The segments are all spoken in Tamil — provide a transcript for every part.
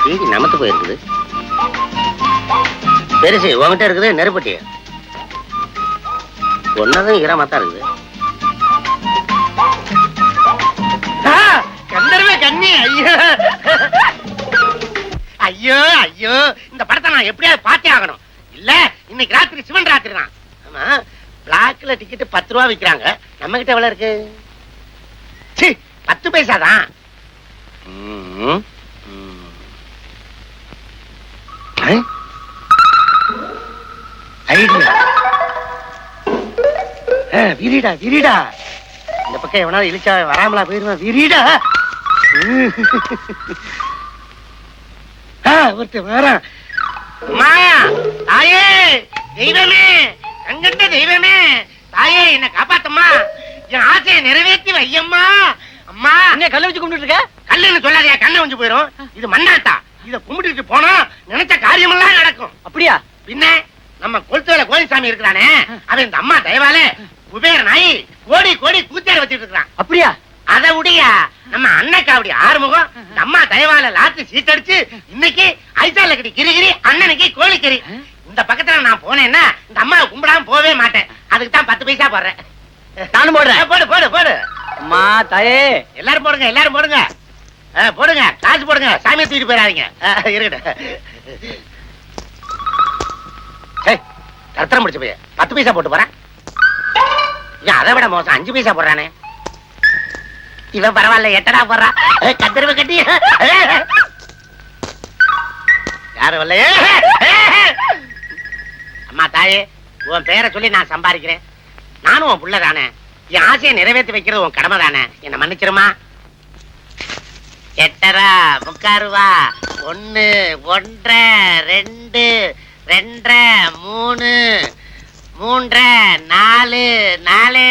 பீடி நமத்து போயிருக்குது. பெருசு உங்ககிட்ட இருக்குது நெருப்பட்டி. ஒன்னதும் ஈரமாத்தான் இருக்குது. கந்தர்வ கண்ணி. ஐயோ ஐயோ ஐயோ, இந்த படத்தை நான் எப்படியாவது பார்த்தே ஆகணும். இல்ல இன்னைக்கு ராத்திரி சிவன் ராத்திரி தான். ஆமா, பிளாக்ல டிக்கெட் 10 ரூபா விற்கிறாங்க. நம்ம கிட்ட எவ்வளவு இருக்கு? 10 பைசா தான். விரிடா விரிடா, இந்த பக்கம் எவனாவது இழிச்சா வராமலா போயிருவான். விரிடா ஒருத்தர் வரான். தாயே தெய்வமே, கண்கண்ட தெய்வமே, தாயே என்ன காப்பாத்தம்மா, என் ஆசையை நிறைவேற்றி வையம்மா. அம்மா என்ன கல்ல வச்சு கும்பிட்டு இருக்க? கல்லுன்னு சொல்லாதயா, கண்ணை வந்து போயிரும். இது மண்ணாத்தா, இத கும்பிட்டு போனா நினைச்ச காரியமெல்லாம் நடக்கும். அப்படியா? பின்ன நம்ம கொளுத்துவேல கோயில்சாமி இருக்கிறானே, அவன் இந்த அம்மா தயவால குபேர நாய் கோடி கோடி கூத்தாடி வச்சுட்டு இருக்கான். அப்படியா? அதை உடையா நம்ம அண்ணக்காவடி ஆறுமுகம் இந்த அம்மா தயவால லாத்து சீட்டடிச்சு இன்னைக்கு ஐசால கட்டி கிரிகிரி, அண்ணனுக்கு கோழிக்கறி. இந்த பக்கத்துல நான் போனேன்னா இந்த அம்மாவை கும்பிடாம போவே மாட்டேன். அதுக்கு தான் 10 பைசா போடுறேன். நானும் போடுறேன். போடு போடு போடு. அம்மா தாயே, எல்லாரும் போடுங்க, எல்லாரும் போடுங்க. போடுங்க, காசு போடுங்க, சாமியை தூக்கிட்டு போயிடாதீங்க. இருக்கட்டும். கருத்தரம் முடிச்சு போய் 10 பைசா போட்டு போறேன். அதை விட மோசம் 5 பைசா போடுறானே. இவன் பரவாயில்ல, 8 போடுறா. கத்திரவை கட்டி யாரும் இல்ல. அம்மா தாயே, உன் பேரை சொல்லி நான் சம்பாதிக்கிறேன். நானும் உன் புள்ள தானே, என் ஆசையை நிறைவேற்றி வைக்கிறது உன் கடமை தானே. என்ன மன்னிச்சிருமா. 8 3/4 ரூபா. 1 1 2 2 3 3 4 4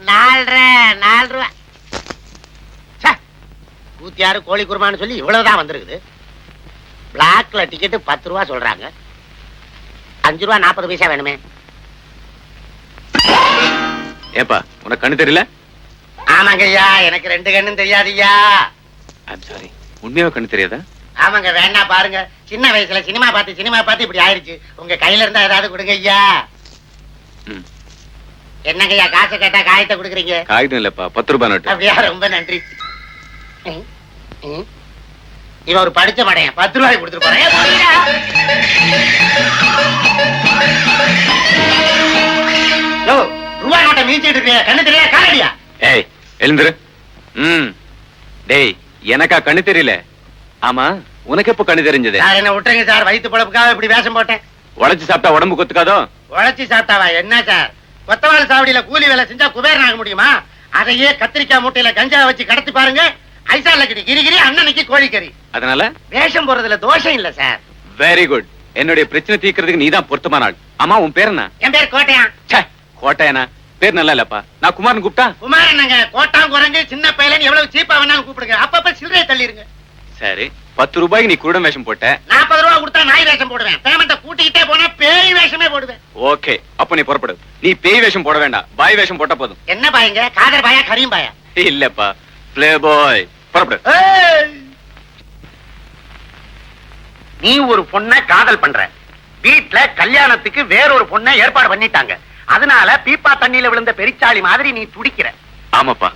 1/4 4 ரூபா. கூத்தியாரு கோழி குருமான்னு சொல்லி இவ்வளவுதான் வந்திருக்குது. பிளாக்ல டிக்கெட் 10 ரூபா சொல்றாங்க. 5 ரூபா 40 பைசா வேணுமே. ஏப்பா உனக்கு கண்ணு தெரியல? ஆமாங்க ஐயா, எனக்கு 2 கண்ணும் தெரியாதுய்யா. ஐம் சாரி, உண்மையாவே கண்ணு தெரியாதா? ஆமாங்க, வேண்டாம் பாருங்க. சின்ன வயசுல சினிமா பார்த்து இப்படி ஆயிடுச்சு. உங்க கையில இருந்தா ஏதாவது கொடுங்க ஐயா. என்னங்க ஐயா, காசை கேட்டா காயத்தை கொடுக்குறீங்க? காகிதம் இல்லப்பா, 10 ரூபாய் நோட்டு. அப்படியா? ரொம்ப நன்றி. இவன் ஒரு படிச்ச மடையன், 10 ரூபாய் கொடுத்துட்டு போறேன். ரூபாய் நோட்டை மீச்சிட்டு இருக்கியா? கண்ணு தெரியா காலடியா? ஏய் எழுந்துரு. டேய், எனக்கா கண்ணு தெரியல? ஆமா, உனக்கு எப்ப கண்ணு தெரிஞ்சது? என்ன விட்டுருங்க சார், வயிற்று பொழப்புக்காக இப்படி வேஷம் போட்டேன். உழைச்சு சாப்பிட்டா உடம்பு கொத்துக்காதோ? உழைச்சி சாப்பிட்டாவா என்ன சார்? கொத்தவாள் சாவடியில கூலி வேலை செஞ்சா குபேரன் ஆக முடியுமா? அதையே கத்திரிக்காய் மூட்டையில கஞ்சா வச்சு கடத்தி பாருங்க. ஐசால கட்டி கிரிகிரி, அண்ணனுக்கு கோழிக்கறி. அதனால வேஷம் போறதுல தோஷம் இல்ல சார். Very good. என்னுடைய பிரச்சனை தீர்க்கிறதுக்கு நீதான் பொருத்தமான ஆள். ஆமா, உன் பேர் என்ன? என் பேர் கோட்டையான். கோட்டையனா? பேர் நல்லா இல்லப்பா. நான் குமாரன் கூப்பிட்டா? குமாரன் கோட்டான் குரங்கு சின்ன பையன் எவ்வளவு சீப்பா வேணாலும் கூப்பிடுங்க. அப்பப்ப சில்லறை தள்ளிருங்க. சரி, 10 ரூபாய்க்கு நீ குருடன் வேஷம் போட்ட. 40 ரூபாய் கொடுத்தா நாய் வேஷம் போடுவேன். பேமெண்ட்டை கூட்டிக்கிட்டே போனா பேய் வேஷமே போடுவேன். ஓகே, அப்ப நீ புறப்படு. நீ பேய் வேஷம் போட வேண்டாம், பாய் வேஷம் போட்டா போதும். என்ன பாயங்க? காதர் பாயா கரீம் பாயா? இல்லப்பா, பிளே பாய். புறப்படு. நீ ஒரு பொண்ணை காதல் பண்ற. வீட்டுல கல்யாணத்துக்கு வேறொரு பொண்ணை ஏற்பாடு பண்ணிட்டாங்க. அதனால பீப்பா தண்ணியில விழுந்த பெரிச்சாளி மாதிரி நீ துடிக்கிற. ஆமாப்பா,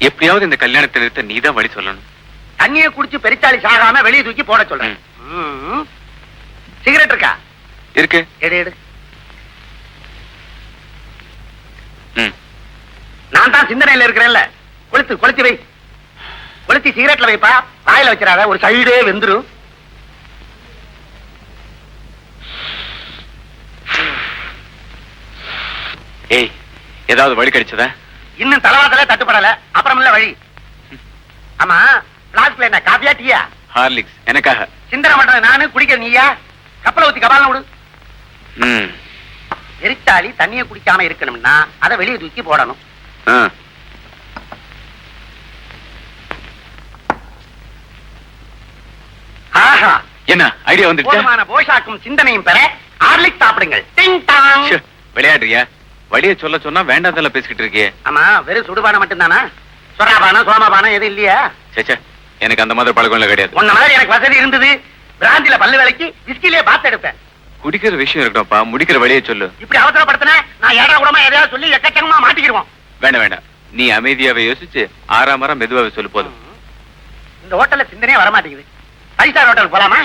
எப்படியாவது இந்த கல்யாணத்தை நிறுத்த நீதான் வழி சொல்லணும். தண்ணியை குடிச்சு பெரிச்சாளி சாகாம வெளியே தூக்கி போட சொல்றேன். சிகரெட் இருக்கா? இருக்கு. எடு எடு. நான் தான் சிந்தனையில இருக்கிறேன்ல. கொளுத்தி வை. கொளுத்தி சிகரெட்ல வைப்பா, வாயில வச்சிடாத, ஒரு சைடே வெந்துரும். ஏய், ஏதாவது வழி கிடைச்சதா? இன்னும் தலவாதல தட்டுப்படல. அப்புறம் இல்ல வழி. ஆமா, பிளாஸ்க்ல என்ன காபியா டீயா? ஹார்லிக்ஸ். எனக்காக. சிந்தனை பண்றது நானு, குடிக்க நீயா? கப்பலை ஊத்தி கபாலம் விடு. எரிச்சாளி தண்ணியை குடிக்காம இருக்கணும்னா அதை வெளியே தூக்கி போடணும். ஆஹா, என்ன ஐடியா வந்துருச்சு? போதுமான போஷாக்கும் சிந்தனையும் பெற ஹார்லிக்ஸ் சாப்பிடுங்கள். டிங் டாங். விளையாடுறியா? வழியை சொல்ல சொன்னா வேண்டாம் பேசிக்கிட்டு இருக்கியே. ஆமா, வெறும் சுடுபானம் மட்டும்தானா? சொராபானம் சோமபானம் எதுவும் இல்லையா? சேச்சா, எனக்கு அந்த மாதிரி பழக்கம் எல்லாம் கிடையாது. உன்ன மாதிரி எனக்கு வசதி இருந்தது. பிராந்தில பல்லு வேலைக்கு விஸ்கிலே பாத்து எடுப்பேன். குடிக்கிற விஷயம் இருக்கட்டும்ப்பா, முடிக்கிற வழியை சொல்லு. இப்படி அவசரப்படுத்தின நான் ஏடா கூடமா எதையாவது சொல்லி எக்கச்சக்கமா மாட்டிக்கிடுவோம். வேண்டாம் வேண்டாம், நீ அமைதியாவே யோசிச்சு ஆறாமரம் மெதுவாவே சொல்லு போதும். இந்த ஹோட்டல்ல சிந்தனையே வரமாட்டேங்குது. 5 ஸ்டார் ஹோட்டல் போலாமா?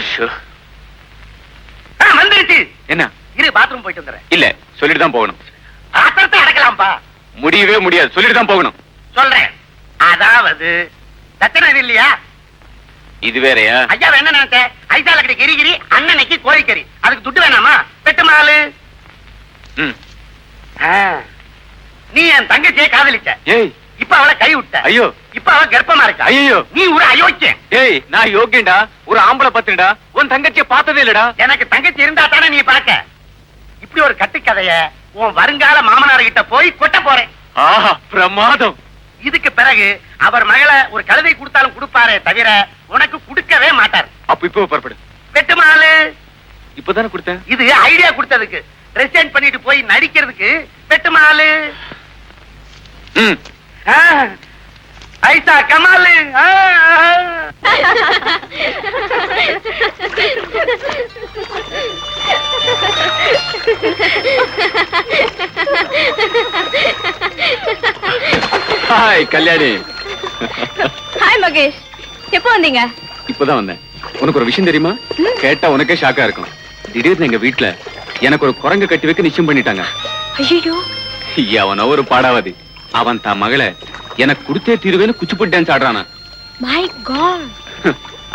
வந்துருச்சு. என்ன? இரு பாத்ரூம் போயிட்டு வந்துறேன். இல்ல, சொல்லிட்டு தான் போகணும். ஆத்திரத்தை அடக்கலாம்ப்பா. முடியவே முடியாது, சொல்லிட்டு தான் போகணும். சொல்றேன். அதாவது சத்தனை இல்லையா? இது வேறயா? ஐயா என்ன நினைச்ச? ஐசால கடி கிரிகிரி, அண்ணனைக்கு கோழிக்கறி. அதுக்கு துட்டு வேணாமா? பெட்டு மாலு. நீ என் தங்கச்சியை காதலிச்ச. ஏய், இப்ப அவளை கை விட்ட. ஐயோ, இப்ப அவ கர்ப்பமா இருக்கா. ஐயோ, நீ ஒரு அயோக்கியன். ஏய், நான் யோக்கியன்டா, ஒரு ஆம்பளை பத்திரடா. உன் தங்கச்சியை பார்த்ததே இல்லடா. எனக்கு தங்கச்சி இருந்தா தானே நீ பார்க்க. இப்படி ஒரு கட்டுக்கதைய உன் வருங்கால மாமனார் கிட்ட போய் கொட்ட போறேன். ஆஹா, பிரமாதம். இதுக்கு பிறகு அவர் மகளை ஒரு கழுதை கொடுத்தாலும் கொடுப்பாரே தவிர உனக்கு கொடுக்கவே மாட்டார். அப்ப இப்போ புறப்படு. பெட்டு மாலு. இப்பதானே கொடுத்தேன். இது ஐடியா கொடுத்ததுக்கு. ரெசைன் பண்ணிட்டு போய் நடிக்கிறதுக்கு பெட்டு மாலு. ஐசா கமாலு. ஹாய் கல்யாணி. ஹாய் மகேஷ், எப்போ வந்தீங்க? இப்பதான் வந்தேன். உனக்கு ஒரு விஷயம் தெரியுமா? கேட்டா உனக்கே ஷாக்கா இருக்கும். திடீர்னு எங்க வீட்டுல எனக்கு ஒரு குரங்கு கட்டி வைக்க நிச்சயம் பண்ணிட்டாங்க. ஐயோ, அவன ஒரு பாடாவதி. அவன் தான் மகளை எனக்கு கொடுத்தே தீருவேன்னு குச்சிப்புட்டு டான்ஸ் ஆடுறானா. My God.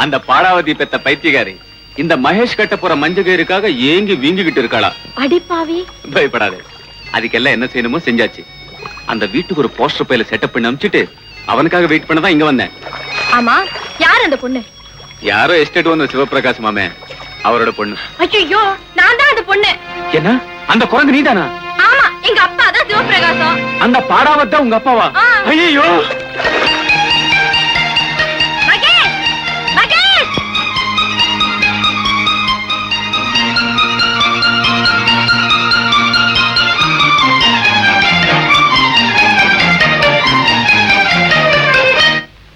அந்த பாடாவதி பெத்த பைத்தியகாரி இந்த மகேஷ் கட்ட போற மஞ்சகருக்காக ஏங்கி வீங்கிக்கிட்டு இருக்காளா. அடிப்பாவி. பயப்படாதே, அதுக்கெல்லாம் என்ன செய்யணுமோ செஞ்சாச்சு. அந்த வீட்டுக்கு ஒரு போஸ்டர் பையில செட்டப் பண்ணி அனுப்பிச்சிட்டு அவனுக்காக வெயிட் பண்ணதான் இங்க வந்தேன். ஆமா, யார் அந்த பொண்ணு? யாரோ எஸ்டேட் ஓனர் சிவபிரகாஷ் மாமே, அவரோட பொண்ணு. ஐயோ, நான் தான் அந்த பொண்ணு. என்ன? அந்த குரங்கு நீதானா? ஆமா, எங்க அப்பா தான் சிவபிரகாசம். அந்த பாடாவத்தான் உங்க அப்பாவா? ஐயோ, மகேஷ், மகேஷ்.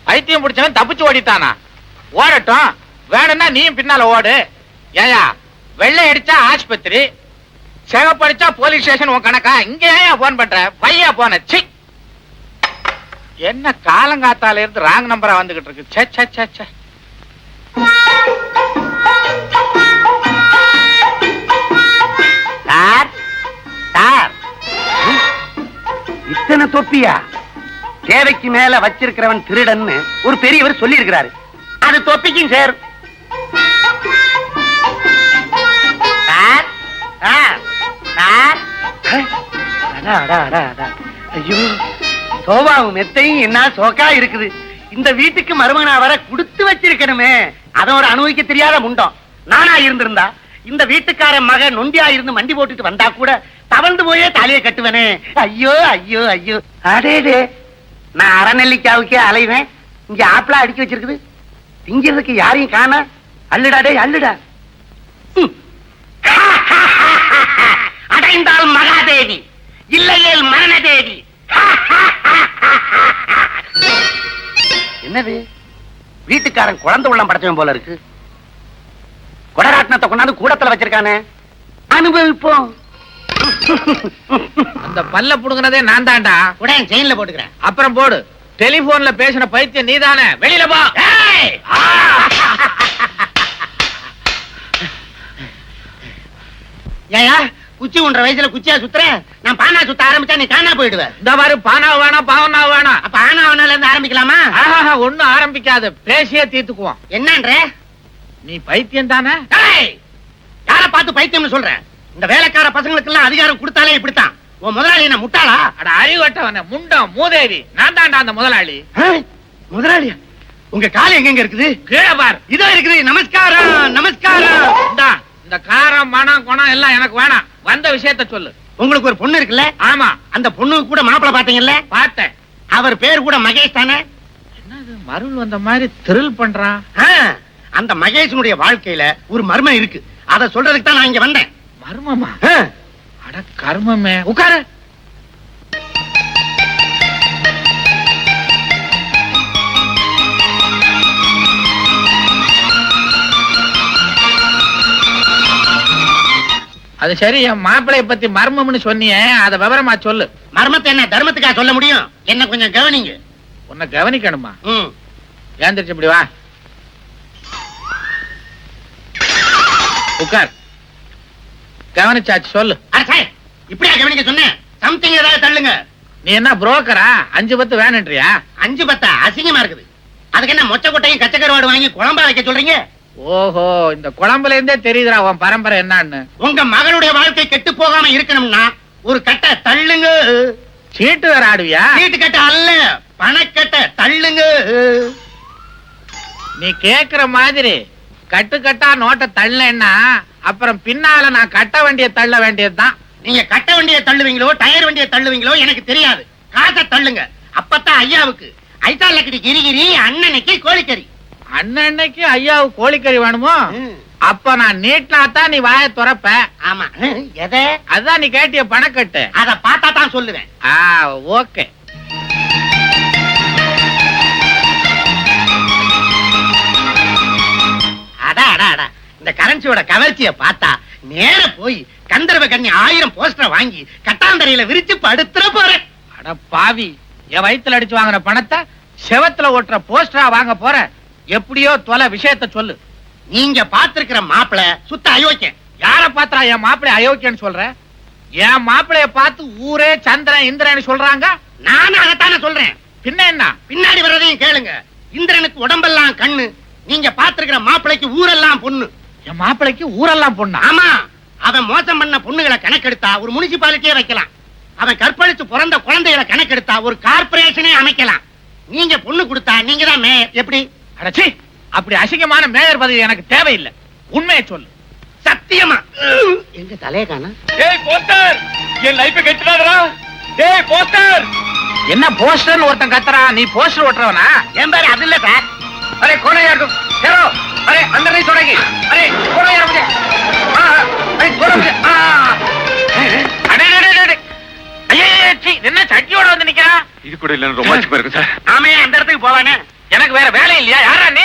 பைத்தியம் பிடிச்சவன் தப்பிச்சு ஓடிட்டானா? ஓடட்டும், வேணும்னா நீயும் பின்னால ஓடு. ஏயா, வெள்ளை அடிச்சா ஆஸ்பத்திரி, சிகப்படிச்சா போலீஸ் ஸ்டேஷன். உன் கணக்கா? இங்க ஏன் போன் பண்ற? பையா போன. சி, என்ன காலங்காத்தால இருந்து ராங் நம்பரா வந்துகிட்டு இருக்கு. சே சே சே சே. சார், சார், இத்தனை தொப்பியா? தேவைக்கு மேல வச்சிருக்கிறவன் திருடன்னு ஒரு பெரியவர் சொல்லி இருக்கிறாரு. அது தொப்பிக்கும் சார். Sir, sir, sir. ஐயோ, சோபாவும் மெத்தையும் என்ன சோக்கா இருக்குது. இந்த வீட்டுக்கு மருமகனா வர கொடுத்து வச்சிருக்கணுமே. அதை ஒரு அனுபவிக்க தெரியாத முண்டம். நானா இருந்திருந்தா இந்த வீட்டுக்கார மகன் நொண்டியா இருந்து மண்டி போட்டுட்டு வந்தா கூட தவழ்ந்து போயே தலையை கட்டுவனே. ஐயோ ஐயோ ஐயோ. அடேடே, நான் அறநெல்லிக்காவுக்கே அலைவேன். இங்க ஆப்பிளா அடிக்க வச்சிருக்குது. திங்கிறதுக்கு யாரையும் காண. அள்ளுடா டே, அள்ளுடா. அடைந்தால் மகாதேவி, இல்லையேல் மரணதேவி. என்னது? வீட்டுக்காரன் குழந்தை உள்ளம் படைச்சவன் போல இருக்கு. கொடராட்டினத்தை கொண்டாந்து கூடத்துல வச்சிருக்கானே. அனுபவிப்போம். அந்த பல்ல புடுங்கனதே நான் தான்டா. உடனே செயின்ல போட்டுக்கிறேன். அப்புறம் போடு. டெலிபோன்ல பேசின பைத்தியம் நீதானே. வெளியில போ. ஏயா, குச்சி ஒன்றரை வயசுல குச்சியா சுத்துறேன். நான் பானா சுத்த ஆரம்பிச்சா நீ காணா போயிடுவேன். இந்த மாதிரி பானாவ வேணாம், பாவனா வேணாம். அப்ப ஆனாவனால இருந்து ஆரம்பிக்கலாமா? ஒண்ணும் ஆரம்பிக்காது, பேசியே தீர்த்துக்குவோம். என்னன்ற? நீ பைத்தியம் தானே? யார பார்த்து பைத்தியம்னு சொல்றேன்? இந்த வேலைக்கார பசங்களுக்கு எல்லாம் அதிகாரம் கொடுத்தாலே இப்படித்தான். உன் முதலாளி என்ன முட்டாளா? அட அறிவட்டவன, முண்டம் மூதேவி. நான் தான்டா அந்த முதலாளி. முதலாளியா? உங்க கால் எங்க இருக்குது? கீழே பார். இதோ இருக்குது. நமஸ்காரம், நமஸ்காரம். இந்த காரம் மனம் குணம் எல்லாம் எனக்கு வேணாம். வந்த விஷயத்த சொல்லு. உங்களுக்கு ஒரு பொண்ணு இருக்குல்ல? ஆமா. அந்த பொண்ணுக்கு கூட மாப்பிளை பாத்தீங்கல்ல? பார்த்தேன். அவர் பேர் கூட மகேஷ் தானே? என்னது மருள் வந்த மாதிரி திரில் பண்றான்? அந்த மகேஷனுடைய வாழ்க்கையில ஒரு மர்மம் இருக்கு. அத சொல்றதுக்கு தான் நான் இங்க வந்தேன். மர்மமா? அட கர்மமே. உட்காரு. அது சரி, என் மாப்பிளைய பத்தி மர்மம்னு சொன்னியே, அத விவரமா சொல்லு. மர்மத்தை என்ன தர்மத்துக்கா சொல்ல முடியும்? என்ன கொஞ்சம் கவனிங்க. உன்னை கவனிக்கணுமா? ம். ஏந்திரிச்சு இப்படி வா, உட்கார். கவனிச்சாச்சு, சொல்லு. அரசே, இப்படியா கவனிக்க சொன்னேன்? சம்திங் ஏதாவது தள்ளுங்க. நீ என்ன புரோக்கரா? 5 வேணுன்றியா? 5 அசிங்கமா இருக்குது. அதுக்கு என்ன மொச்ச கொட்டையும் கச்சக்கருவாடு வாங்கி குழம்பா வைக்க சொல்றீங்க? ஓஹோ, இந்த குழம்புல இருந்தே தெரியுதுடா உன் பரம்பரை என்னன்னு. உங்க மகனுடைய வாழ்க்கை கெட்டு போகாம இருக்கணும்னா ஒரு கட்டை தள்ளுங்க. சீட்டு வேற ஆடுவியா? சீட்டு கட்டை அல்ல, பணக்கட்டை தள்ளுங்க. நீ கேக்குற மாதிரி கட்டு கட்டா நோட்டை தள்ளேன்னா அப்புறம் பின்னால நான் கட்ட வேண்டிய தள்ள வேண்டியதுதான். நீங்க கட்ட வண்டியை தள்ளுவீங்களோ டயர் வண்டியை தள்ளுவீங்களோ எனக்கு தெரியாது. காசை தள்ளுங்க. அப்பதான் ஐயாவுக்கு ஐத்தாலக்கடி கிரிகிரி, அண்ணனுக்கு கோழிக்கறி. அண்ணன்னைக்கு ஐயாவுக்கு கோழிக்கறி வேணுமோ? அப்ப நான் நீட்டினாத்தான் நீ வாயை துறப்ப. ஆமா. எதை? அதான் நீ கேட்டிய பணக்கட்டு. அத பார்த்தா தான் சொல்லுவேன். ஓகே. அடா அடா அடா, இந்த கரன்சியோட கவர்ச்சியை பார்த்தா நேர போய் கந்தர்வ கண்ணி 1000 போஸ்டர் வாங்கி கட்டாந்தரையில விரிச்சு படுத்துற போறேன். அட பாவி, என் வயித்துல அடிச்சு வாங்கின பணத்தை செவத்துல ஓட்டுற போஸ்டரா வாங்க போற. எப்படியோ தொலை, விஷயத்த சொல்லு. நீங்க பாத்திருக்கிற மாப்பிள சுத்த அயோக்கியன். யார பாத்திரா என் மாப்பிள்ளை அயோக்கியன்னு சொல்ற? என் மாப்பிளைய பார்த்து ஊரே சந்திரன் இந்திரன் சொல்றாங்க. நானும் அதைத்தானே சொல்றேன். பின்ன என்ன? பின்னாடி வர்றதையும் கேளுங்க. இந்திரனுக்கு உடம்பெல்லாம் கண்ணு, நீங்க பாத்திருக்கிற மாப்பிளைக்கு ஊரெல்லாம் பொண்ணு. என் மாப்பிளைக்கு ஊரெல்லாம் பொண்ணா? ஆமா. அவன் மோசம் பண்ண பொண்ணுகளை கணக்கெடுத்தா ஒரு முனிசிபாலிட்டியே வைக்கலாம். அவன் கற்பழிச்சு பிறந்த குழந்தைகளை கணக்கெடுத்தா ஒரு கார்பரேஷனே அமைக்கலாம். நீங்க பொண்ணு கொடுத்தா நீங்க தான் மேயர். எப்படி? அடச்சி, அப்படி அசிங்கமான மேயர் பதவி எனக்கு தேவையில்லை. உண்மையை சொல்லு. சத்தியமா. எங்க தலைய காணோம். ஏய் போஸ்டர், என் லைஃப் கெட்டுடாதடா. ஏய் போஸ்டர். என்ன போஸ்டர்னு ஒருத்தன் கத்துறா? நீ போஸ்டர் ஓட்டுறவனா? என் பேரு அது இல்ல சார். அரே கோணையா இருக்கும். ஹீரோ, அரே அந்த நீ தொடங்கி. அரே கோணையா இருக்கு. அரே கோணையா. அடே அடே அடே. ஐயே சீ, என்ன சட்டியோட வந்து நிக்கிறா? இது கூட இல்லன்னு ரொமான்டிக்கா இருக்கு சார். ஆமே, அந்த இடத்துக்கு போவானே. எனக்கு வேற வேலை இல்லையா? யாரா நீ?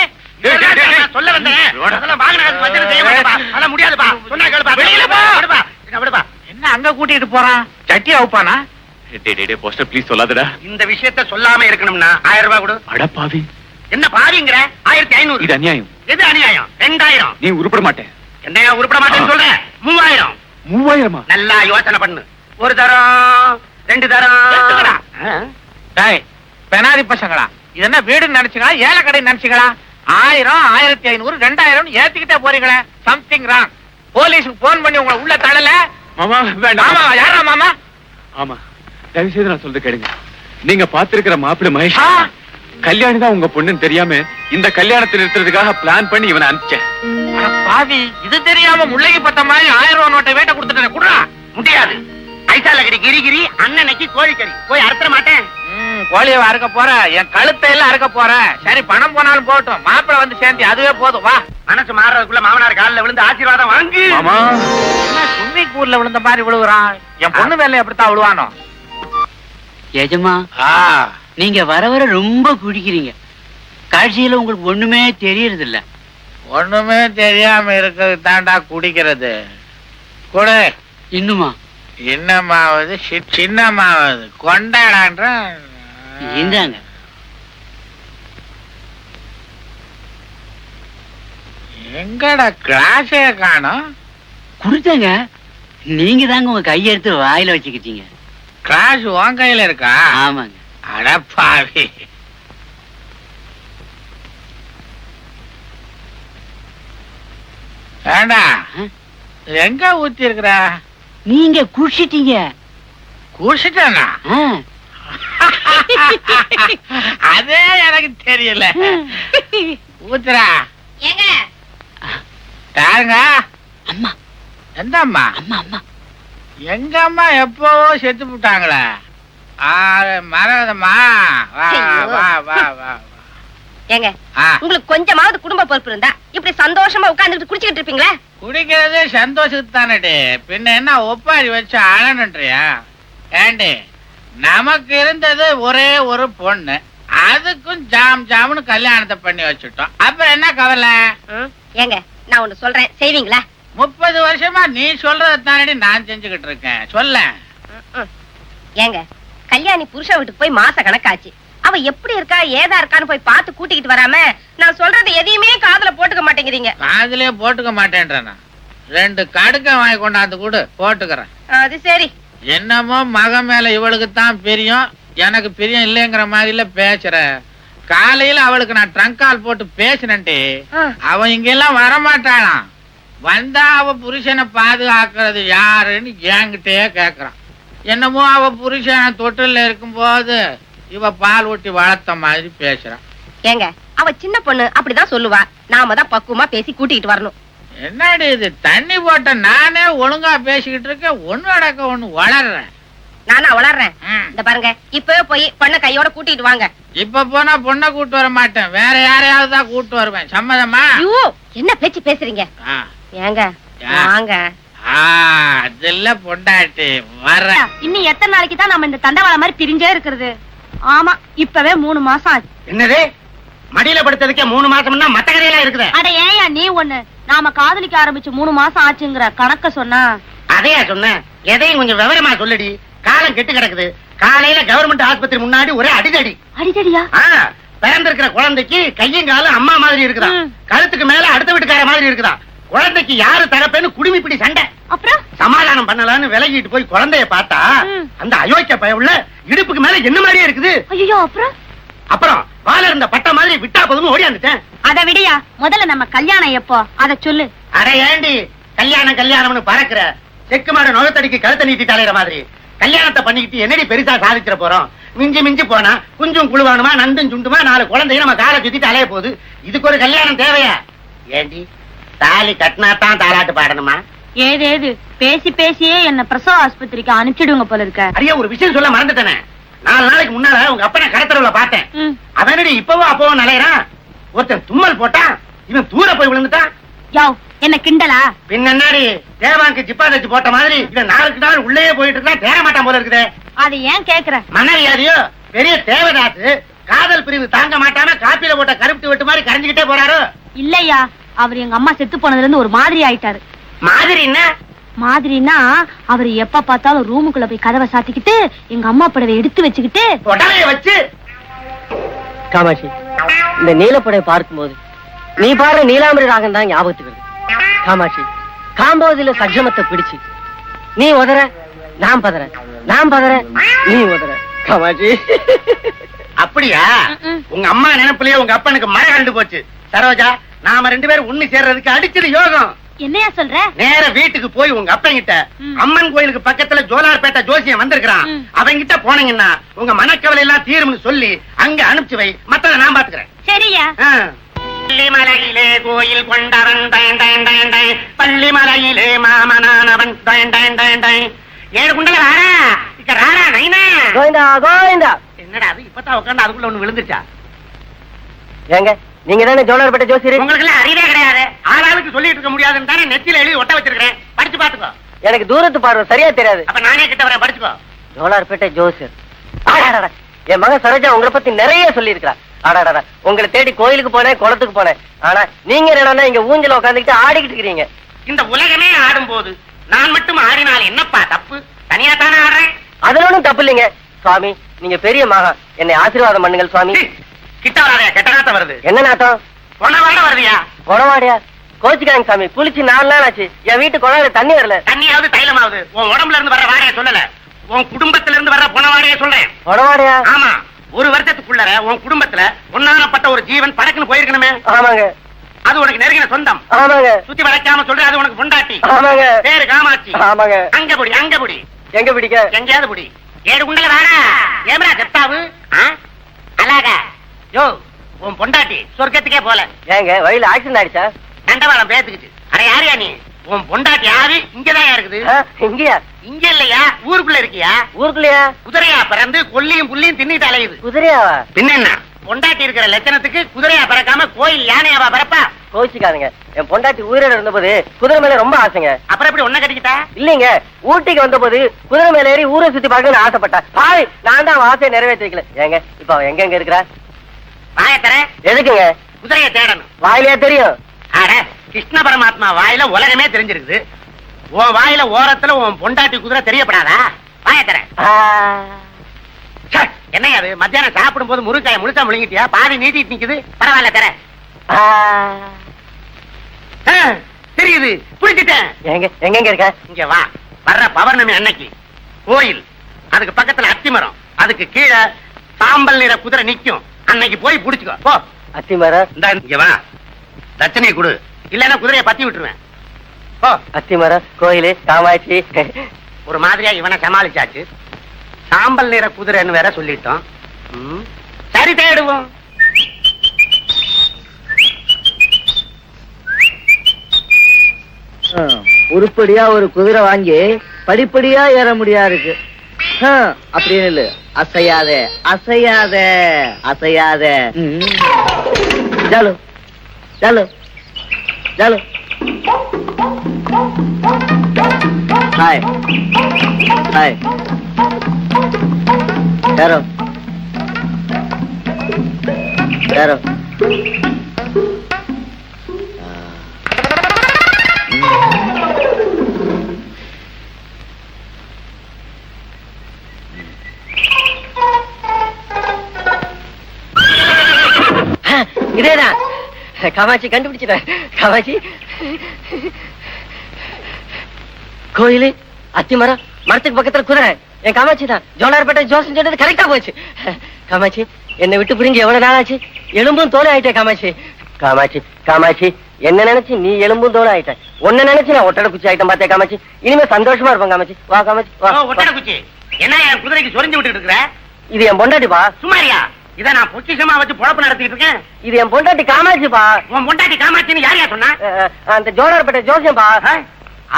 சொல்ல வந்தேன். அதெல்லாம் வாங்கின காசு வச்சு செய்ய மாட்டேப்பா. அதெல்லாம் முடியாதுப்பா. சொன்னா கேளுப்பா. வெளியில போ. விடுப்பா. என்ன விடுப்பா. என்ன அங்க கூட்டிட்டு போறான்? சட்டி அவுப்பானா? டேய் போஸ்டர் ப்ளீஸ் சொல்லாதடா. இந்த விஷயத்தை சொல்லாம இருக்கணும்னா 1000 ரூபாய் கொடு. அட பாவி, என்ன பாவிங்கற? 1500. இது அநியாயம். எது அநியாயம்? 2000. நீ உருப்பட மாட்டே. என்னையா உருப்பட மாட்டேன்னு சொல்ற? 3000. 3000மா? நல்லா யோசனை பண்ணு. ஒரு தரம், 2 தரம். டேய் பெனாதி பசங்களா, இது என்ன வீடுன்னு நினைச்சீங்களா, ஏழை கடை நினைச்சீங்களா? 1000, 1500, 2000 ஏத்திக்கிட்டே போறீங்களே. Something wrong. போலீஸுக்கு போன் பண்ணி உங்களை உள்ள தள்ளல? மாமா வேண்டாம். மாமா யாரா மாமா? ஆமா, தயவு செய்து நான் சொல்றது கேளுங்க. நீங்க பாத்திருக்கிற மாப்பிள்ளை மகேஷ் கல்யாணி தான் உங்க பொண்ணுன்னு தெரியாம இந்த கல்யாணத்தை நிறுத்துறதுக்காக பிளான் பண்ணி இவனை அனுப்பிச்சேன். அட பாவி, இது தெரியாம முள்ளைக்கு பத்த மாதிரி 1000 ரூபாய் நோட்டை வேட்ட கொடுத்துட்டேன். குடுறா. முடியாது. ஐசாலக்கடி கிரிகிரி, அண்ணனுக்கு கோழிக்கறி. போய் அறுத்த மாட்டேன். கோழியை அறுக்க போற, என் கழுத்தை எல்லாம் அறுக்க போற. சரி, பணம் போனாலும் போட்டும், மாப்பிள்ளை வந்து சேர்ந்து அதுவே போதும். வா. மனசு மாறதுக்குள்ள மாமனார் காலில் விழுந்து ஆசீர்வாதம் வாங்கு. மாமா ஸ்விம்மிங் பூல்ல விழுந்த மாதிரி விழுகுறான். என் பொண்ணு வேலை எப்படித்தான் விழுவானோ? எஜமா, நீங்க வர வர ரொம்ப குடிக்கிறீங்க. காட்சியில உங்களுக்கு ஒண்ணுமே தெரியறது இல்ல. ஒண்ணுமே தெரியாம இருக்கிறது தாண்டா குடிக்கிறது. கொடு. இன்னுமா? என்னமாவது சின்னமாவது கொண்டாடான்ற. இந்தாங்க. எங்கடா கிளாஸே காணோம்? குடுத்தங்க. நீங்க தாங்க உங்க கையெடுத்து வாயில வச்சுக்கிட்டீங்க. கிளாஸ் உன் கையில இருக்கா? ஆமாங்க. அடப்பாவி. ஏண்டா எங்க ஊத்தி இருக்கிற? நீங்க குடிச்சிட்டீங்க. குடிச்சிட்டா? அதே எனக்கு தெரியல. ஊத்துறா. ஏங்க யாருங்க? அம்மா. எந்த அம்மா? அம்மா அம்மா. எங்க அம்மா எப்பவோ செத்து போட்டாங்களே. மறந்தம்மா. வா வா வா வா. ஏங்க, உங்களுக்கு கொஞ்சமாவது குடும்ப பொறுப்பு இருந்தா இப்படி சந்தோஷமா உட்கார்ந்துட்டு குடிச்சிட்டு இருப்பீங்களா? குடிக்கிறது சந்தோஷத்துக்கு தானே. பின்ன என்ன ஒப்பாரி வச்சு அழனுன்றியா? ஏண்டி, நமக்கு இருந்தது ஒரே ஒரு பொண்ணு, அதுக்கும் ஜாம் ஜாம்னு கல்யாணத்தை பண்ணி வச்சுட்டோம். அப்புறம் என்ன கவலை? ஏங்க, நான் ஒண்ணு சொல்றேன், செய்வீங்களா? 30 வருஷமா நீ சொல்றத தானடி நான் செஞ்சுக்கிட்டு இருக்கேன். சொல்ல. ஏங்க கல்யாணி புருஷ வீட்டுக்கு போய் மாச கணக்காச்சு. அவ எப்படி இருக்கா ஏதா இருக்கான்னு போய் பார்த்து கூட்டிக்கிட்டு வராம நான் சொல்றது எதையுமே காதுல போட்டுக்க மாட்டேங்கிறீங்க. காதுலயே போட்டுக்க மாட்டேன்றா. 2 கடுக்க வாங்கி கொண்டாந்து கூட போட்டுக்கிறேன். அது சரி. என்னமோ மகன் மேல இவளுக்கு தான் பிரியம், எனக்கு பிரியம் இல்லைங்கிற மாதிரில பேசுற. காலையில அவளுக்கு நான் ட்ரங்க் கால் போட்டு பேசினே. அவன் இங்க எல்லாம் வரமாட்டாளாம். வந்தா அவ புருஷனை பாதுகாக்கிறது யாருன்னு என்கிட்டயே கேக்குறான். என்னமோ அவ புருஷனை தொட்டில இருக்கும் போது இவ பால் ஊட்டி வளர்த்த மாதிரி பேசுறான். ஏங்க அவ சின்ன பொண்ணு அப்படிதான் சொல்லுவா. நாம தான் பக்குவமா பேசி கூட்டிட்டு வரணும். என்னடி இது தண்ணி போட்ட நானே ஒழுங்கா பேசிக்கிட்டு இருக்கேன், ஒண்ணு அடக்க ஒண்ணு வளர்றேன். நானா வளர்றேன்? இந்த பாருங்க இப்பவே போய் பொண்ணை கையோட கூட்டிட்டு வாங்க. இப்ப போனா பொண்ணை கூட்டு வர மாட்டேன், வேற யாரையாவது தான் கூட்டு வருவேன். சம்மதமா? ஐயோ என்ன பேச்சு பேசுறீங்க? ஏங்க வாங்க. அதெல்லாம் பொண்டாட்டி வர. இன்னும் எத்தனை நாளைக்கு தான் நம்ம இந்த தண்டவாளம் மாதிரி பிரிஞ்சே இருக்கிறது? ஆமா இப்பவே 3 மாசம் ஆச்சு. என்னது மடியில படுத்ததுக்கே 3 மாசம்னா மத்த கதையெல்லாம் இருக்குது. அட ஏயா நீ ஒண்ணு நாம காதலிக்க ஆரம்பிச்சு 3 மாசம் ஆச்சுங்கிற கணக்க சொன்னா அதையா சொன்னேன். எதையும் கொஞ்சம் விவரமா சொல்லுடி. காலம் கெட்டு கிடக்குது. காலையில கவர்மெண்ட் ஆஸ்பத்திரி முன்னாடி ஒரே அடிதடி. அடிதடியா? பிறந்திருக்கிற குழந்தைக்கு கையும் காலும் அம்மா மாதிரி இருக்குதா, கழுத்துக்கு மேல அடுத்த வீட்டுக்கார மாதிரி இருக்குதா. குழந்தைக்கு யாரு தரப்பேன்னு குடுமிப்பிடி சண்டை. அப்புறம் சமாதானம் பண்ணலான்னு விலகிட்டு போய் குழந்தைய பார்த்தா அந்த அயோக்கிய பயவுள்ள இடுப்புக்கு மேல என்ன மாதிரியே இருக்குது. ஐயோ அப்புறம் வாழ இருந்த பட்ட மாதிரி விட்டா போதும் ஓடியாந்துட்டேன். அத விடியா முதல்ல நம்ம கல்யாணம் எப்போ அத சொல்லு. அட ஏண்டி கல்யாணம் கல்யாணம்னு பறக்குற? செக்கு மாட நுகத்தடிக்கு கழுத்த நீட்டி தலையிற மாதிரி கல்யாணத்தை பண்ணிக்கிட்டு என்னடி பெருசா சாதிச்சிட போறோம்? மிஞ்சி மிஞ்சி போனா குஞ்சும் குழுவானுமா நண்டும் சுண்டுமா 4 குழந்தைங்க நம்ம காலை சுத்திட்டு அலைய போகுது. இதுக்கு ஒரு கல்யாணம் தேவையா? ஏண்டி தாலி கட்டினாத்தான் தாலாட்டு பாடணுமா? ஏதேது பேசி பேசியே என்ன பிரசவ ஆஸ்பத்திரிக்கு அனுப்பிச்சிடுங்க போல இருக்க. அரிய ஒரு விஷயம் சொல்ல மறந்துட்டேனே. 4 நாளைக்கு முன்னால உங்க அப்பனை கடத்தரவுல பார்த்தேன். அவனடி இப்பவும் அப்பவும் நலையறான். ஒருத்தன் தும்மல் போட்டான், இவன் தூர போய் விழுந்துட்டான். யோ என்ன கிண்டலா? பின்ன என்னடி தேவாங்க ஜிப்பா தச்சு போட்ட மாதிரி இவன் 4 நாள் உள்ளே போயிட்டு இருக்கா. தேர மாட்டான் போல இருக்குது. அது ஏன் கேக்குற? மனவியாதியோ பெரிய தேவதாசு காதல் பிரிவு தாங்க மாட்டாம காப்பில போட்ட கருப்பு வெட்டு மாதிரி கரைஞ்சுக்கிட்டே போறாரு. இல்லையா அவர் எங்க அம்மா செத்து போனதுல இருந்து ஒரு மாதிரி ஆயிட்டாரு. மாதிரி என்ன மாதிரினா அவர் எப்ப பார்த்தாலும் ரூமுக்குள்ள போய் கதவை சாத்திக்கிட்டு எங்க அம்மா படவை எடுத்து வச்சுக்கிட்டு உடலைய வச்சு. காமாட்சி இந்த நீலப்படை பார்க்கும்போது நீ பாரு நீலாம்பரி ராகம் தான் ஞாபகத்துக்கு வருது. காமாட்சி காம்போதில சக்ஷமத்தை பிடிச்சு நீ உதற நான் பதற, நான் பதற நீ உதற. காமாட்சி அப்படியா? உங்க அம்மா நினைப்புலயே உங்க அப்பனுக்கு மழை கண்டு போச்சு. சரோஜா நாம 2 பேரும் ஒண்ணு சேர்றதுக்கு அடிச்சது யோகம். என்னையா சொல்ற? நேர வீட்டுக்கு போய் உங்க அப்பங்கிட்ட அம்மன் கோயிலுக்கு பக்கத்துல ஜோலார்பேட்டை ஜோசியம் வந்திருக்கான், அவங்கிட்ட போனீங்கன்னா உங்க மனக்கவலை எல்லாம் தீரும்னு சொல்லி அங்க அனுப்பிச்சு வை. மத்தத நான் பாத்துக்கிறேன். சரியா? பள்ளிமலையிலே கோயில் கொண்டவன் பள்ளிமலையிலே மாமனானவன் 7 குண்டல ராரா நைனா. கோவிந்தா கோவிந்தா. என்னடா அது இப்பதான் உட்காந்து அதுக்குள்ள ஒண்ணு விழுந்துச்சா? ஏங்க நீங்க தானே ஜோலார்பேட்டை ஜோசியர்? உங்களுக்கு எல்லாம் அறிவே கிடையாது. ஆளாளுக்கு சொல்லிட்டு இருக்க முடியாதுன்னு தானே நெத்தியில எழுதி ஒட்ட வச்சிருக்கேன். படிச்சு பாத்துக்கோ. எனக்கு தூரத்து பார்வை சரியா தெரியாது. அப்ப நானே கிட்ட வரேன், படிச்சுக்கோ. ஜோலார்பேட்டை ஜோசியர். என் மகன் சரோஜா உங்களை பத்தி நிறைய சொல்லி இருக்கா. ஆடாடா உங்களை தேடி கோயிலுக்கு போனேன், குளத்துக்கு போனேன். ஆனா நீங்க என்னன்னா இங்க ஊஞ்சல உட்காந்துக்கிட்டு ஆடிக்கிட்டு இருக்கிறீங்க. இந்த உலகமே ஆடும் போது நான் மட்டும் ஆடினால் என்னப்பா தப்பு? தனியா தானே ஆடுறேன். அதுல ஒண்ணும் தப்பு இல்லைங்க சுவாமி. நீங்க பெரிய மகன், என்னை ஆசீர்வாதம் பண்ணுங்கள் சுவாமி. கிட்ட வராதே, கெட்ட நாத்தம் வருது. என்ன நாத்தம்? பொணவாட வருவியா? பொணவாடியா? கோச்சிக்காங்க சாமி. குளிச்சு 4 நாள் ஆச்சு. என் வீட்டு குழாயில தண்ணி வரல. தண்ணியாவது தைலமாவது உன் உடம்புல இருந்து வர்ற வாடையை சொல்லல, உன் குடும்பத்துல இருந்து வர்ற பொணவாடையை சொல்றேன். பொணவாடையா? ஆமா. 1 வருஷத்துக்குள்ள உன் குடும்பத்துல ஒன்னானப்பட்ட ஒரு ஜீவன் படக்குன்னு போயிருக்கணுமே. ஆமாங்க. அது உனக்கு நெருங்கின சொந்தம். ஆமாங்க. சுத்தி வளைக்காம சொல்ற அது உனக்கு பொண்டாட்டி. ஆமாங்க. பேரு காமாட்சி. ஆமாங்க. அங்க புடி, அங்க புடி. எங்க பிடிக்க? எங்கேயாவது புடி. 7 குண்டல வாடா. ஏமரா செப்தாவு அழகா. யோ உன் பொண்டாட்டி சொர்க்கத்துக்கே போல. ஏங்க வழியில ஆக்சிடென்ட் ஆயிடுச்சா? தண்டவாளம் பேத்துக்கிச்சு. அட யாரையா நீ? உன் பொண்டாட்டி யாரு? இங்கதான் இருக்குது. இங்கயா? இங்க இல்லையா, ஊருக்குள்ள இருக்கியா? ஊருக்குள்ளயா? குதிரையா பிறந்து கொல்லியும் புள்ளியும் தின்னிட்டு அலையுது. குதிரையாவா? பின்ன என்ன? பொண்டாட்டி இருக்கிற லட்சணத்துக்கு குதிரையா பிறக்காம கோயில் யானையாவா பிறப்பா? கோச்சிக்காதுங்க. என் பொண்டாட்டி உயிரோட இருந்தபோது குதிரை மேல ரொம்ப ஆசைங்க. அப்புறம் எப்படி ஒன்ன கட்டிக்கிட்டா? இல்லீங்க, ஊட்டிக்கு வந்த போது குதிரை மேல ஏறி ஊரை சுத்தி பார்க்கணும்னு ஆசைப்பட்டா. ஹாய், நான் தான் ஆசையை நிறைவேற்றி வைக்கல. ஏங்க இப்ப அவன் எங்க இருக்கிறா? வாயத்தர எதுக்குங்க? குதிரையை தேடணும். வாயிலையா தெரியும்? அட கிருஷ்ண பரமாத்மா வாயில உலகமே தெரிஞ்சிருக்குது. உன் வாயில ஓரத்துல உன் பொண்டாட்டி குதிரை தெரியப்படாதா? வாய தர. என்ன அது மத்தியானம் சாப்பிடும் போது முருங்காய முழுசா முழுங்கிட்டியா? பாதி நீட்டிட்டு நிக்குது. பரவாயில்ல தர. தெரியுது, புடிச்சிட்டேன். எங்க இருக்க? இங்க வா. வர்ற பௌர்ணமி அன்னைக்கு கோயில், அதுக்கு பக்கத்துல அத்திமரம், அதுக்கு கீழே சாம்பல் நிற குதிரை நிக்கும். அன்னைக்கு போய் புடிச்சுக்கோ. போ. அத்திமரம் இங்க வா. தட்சணையை கொடு, இல்லன்னா குதிரையை பத்தி விட்டுருவேன். போ. அத்திமரம், கோயிலு, காமாட்சி. ஒரு மாதிரியா இவனை சமாளிச்சாச்சு. சாம்பல் நிற குதிரைன்னு வேற சொல்லிட்டோம். சரி தேடுவோம். உருப்படியா ஒரு குதிரை வாங்கி படிப்படியா ஏற முடியா இருக்கு. அப்படின்னு இல்ல, அசையாத அசையாத அசையாத. ஜாலு ஜாலு ஜாலு. Hi hi. யாரோ யாரோ. இதேதான் காமாட்சி, கண்டுபிடிச்சிட்டேன். காமாட்சி கோயிலு, அத்திமரம், மரத்துக்கு பக்கத்துல குதிரை. என் காமாட்சி தான். ஜோலார்பேட்டை ஜோசன் சொன்னது கரெக்டா போச்சு. காமாட்சி, என்னை விட்டு புரிஞ்சு எவ்வளவு நாள் ஆச்சு? எலும்பும் தோலை ஆயிட்டே காமாட்சி. காமாட்சி காமாட்சி, என்ன நினைச்சு நீ எலும்பும் தோலை ஆயிட்ட. உன்ன நினைச்சு நான் ஒட்டடை குச்சி ஆயிட்டேன் பார்த்தேன் காமாட்சி. இனிமே சந்தோஷமா இருப்பேன் காமாட்சி. வா காமாட்சி வா. ஒட்டடை குச்சி என்ன என் குதிரைக்கு சொரிஞ்சு விட்டுட்டு இருக்கிற? இது என் பொண்டாட்டிப்பா. சுமாரியா? இத நான் பொக்கிஷமா வச்சு பொழப்பு நடத்திட்டு இருக்கேன். இது என் பொண்டாட்டி காமாட்சிப்பா. உன் பொண்டாட்டி காமாட்சின்னு யாரையா சொன்னா? அந்த ஜோலார்பேட்டை ஜோசியம்பா.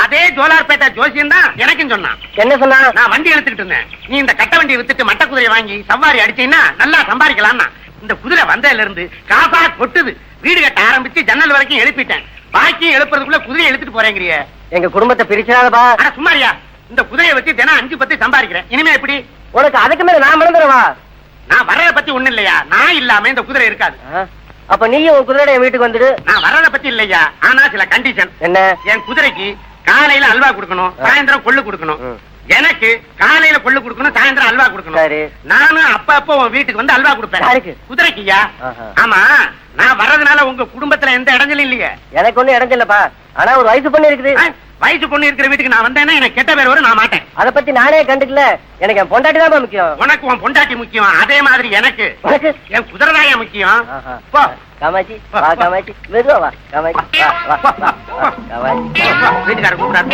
அதே ஜோலார்பேட்டை ஜோசியம் தான் எனக்கும் சொன்னான். என்ன சொன்னா? நான் வண்டி எடுத்துக்கிட்டு இருந்தேன். நீ இந்த கட்ட வண்டியை வித்துட்டு மட்ட குதிரையை வாங்கி சவாரி அடிச்சீங்கன்னா நல்லா சம்பாதிக்கலாம்னா. இந்த குதிரை வந்ததுல இருந்து காசா கொட்டுது. வீடு கட்ட ஆரம்பிச்சு ஜன்னல் வரைக்கும் எழுப்பிட்டேன். பாக்கியும் எழுப்புறதுக்குள்ள குதிரையை எடுத்துட்டு போறேங்கிறிய. எங்க குடும்பத்தை பிரிச்சாதப்பா. ஆனா சும்மாரியா? இந்த குதிரையை வச்சு தினம் 5-10 சம்பாதிக்கிறேன். இனிமே எப்படி? உனக்கு அதுக்கு மேல நான் மறந்துடுவா. நான் வர்றத பத்தி ஒண்ணு இல்லையா? நான் இல்லாம இந்த குதிரை இருக்காது. அப்ப நீயும் உன் குதிரையோட என் வீட்டுக்கு வந்துடு. நான் வர்றத பத்தி இல்லையா, ஆனா சில கண்டிஷன். என்ன? என் குதிரைக்கு காலையில அல்வா கொடுக்கணும், சாயந்தரம் கொள்ளு கொடுக்கணும். எனக்கு காலையில கொள்ளு கொடுக்கணும், சாயந்தரம் அல்வா கொடுக்கணும். நானும் அப்ப உன் வீட்டுக்கு வந்து அல்வா கொடுப்பேன். குதிரைக்குயா? ஆமா. நான் வர்றதுனால உங்க குடும்பத்துல எந்த இடைஞ்சலும் இல்லையே? எனக்கு ஒண்ணும் இடைஞ்சலப்பா. ஆனா ஒரு வயசு பொண்ணு இருக்குது. வயசு பொண்ணு இருக்கிற வீட்டுக்கு நான் வந்தேன்னா எனக்கு கெட்ட பேர் வரும். நான் மாட்டேன். அதை பத்தி நானே கண்டுக்கல. எனக்கு என் பொண்டாட்டி தான் முக்கியம். உனக்கு உன் பொண்டாட்டி முக்கியம். அதே மாதிரி எனக்கு என் குதிரை தான் முக்கியம். போ காமாட்சி. வா காமாட்சி, மெதுவா வா காமாட்சி. வா வா வா காமாட்சி. வீட்டுக்கார கூப்பிடாரு.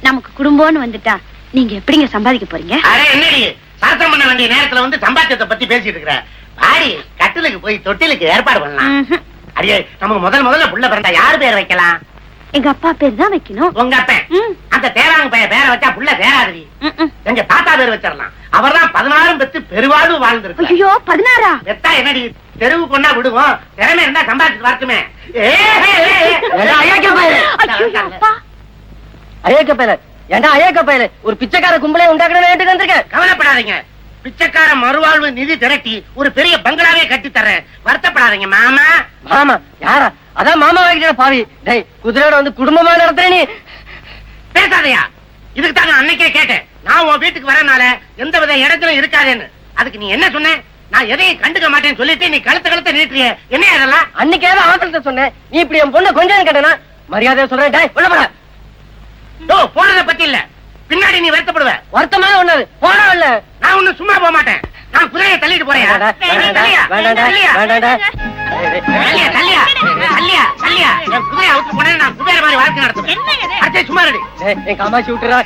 நமக்கு குடும்பம்னு வந்துட்டா நீங்க எப்படிங்க சம்பாதிக்க போறீங்க? அரே என்னடி சாத்தம் பண்ண வேண்டிய நேரத்துல வந்து சம்பாத்தியத்தை பத்தி பேசிட்டு இருக்கிற? பாடி கட்டிலுக்கு போய் தொட்டிலுக்கு ஏற்பாடு பண்ணலாம். அடியே, நமக்கு முதல்ல புள்ள பிறந்தா யாரு பேர் வைக்கலாம்? எங்க அப்பா பேர் தான் வைக்கணும். உங்க அப்ப அந்த தேராங்க பையன் பேரை வச்சா புள்ள தேராதடி. எங்க தாத்தா பேர் வச்சிடலாம். அவர்தான் 16 பெத்து பெருவாழ்வு வாழ்ந்திருக்கு. ஐயோ 16? பெத்தா என்னடி தெருவு கொண்டா விடுவோம். திறமை இருந்தா சம்பாதிச்சு வரட்டுமே. அயோக்க பையல, ஏண்டா அயோக்க பையல, ஒரு பிச்சைக்கார கும்பலே உண்டாக்கணும் வந்திருக்கேன். கவலைப்படாதீங்க. பிச்சைக்கார மறுவாழ்வு நிதி திரட்டி ஒரு பெரிய பங்களாவே கட்டி தர்றேன். வருத்தப்படாதீங்க மாமா. மாமா யாரா? அதான் மாமா வாங்கிட்ட பாவி. டேய், குதிரையோட வந்து குடும்பமா நடத்துற நீ. பேசாதையா? இதுக்கு தாங்க அன்னைக்கே கேட்டேன். நான் உன் வீட்டுக்கு வரனால எந்த வித இடத்திலும் இருக்காதேன்னு. அதுக்கு நீ என்ன சொன்ன? நான் எதையும் கண்டுக்க மாட்டேன்னு சொல்லிட்டு நீ கழுத்த நீட்டிய. என்ன அதெல்லாம்? அன்னைக்கு ஏதோ அவசரத்தை சொன்னேன். நீ இப்படி என் பொண்ணு கொஞ்சம் கேட்டனா மரியாதையா சொல்றேன். டேய் உள்ள போற. போனதை பத்தி இல்ல, பின்னாடி நீ வருத்தப்படுவ. வருத்தமான ஒண்ணு போனா இல்ல. நான் ஒண்ணு சும்மா போக மாட்டேன். நான் குதிரையை தள்ளிட்டு போறேன். காமாட்சி விட்டுறா.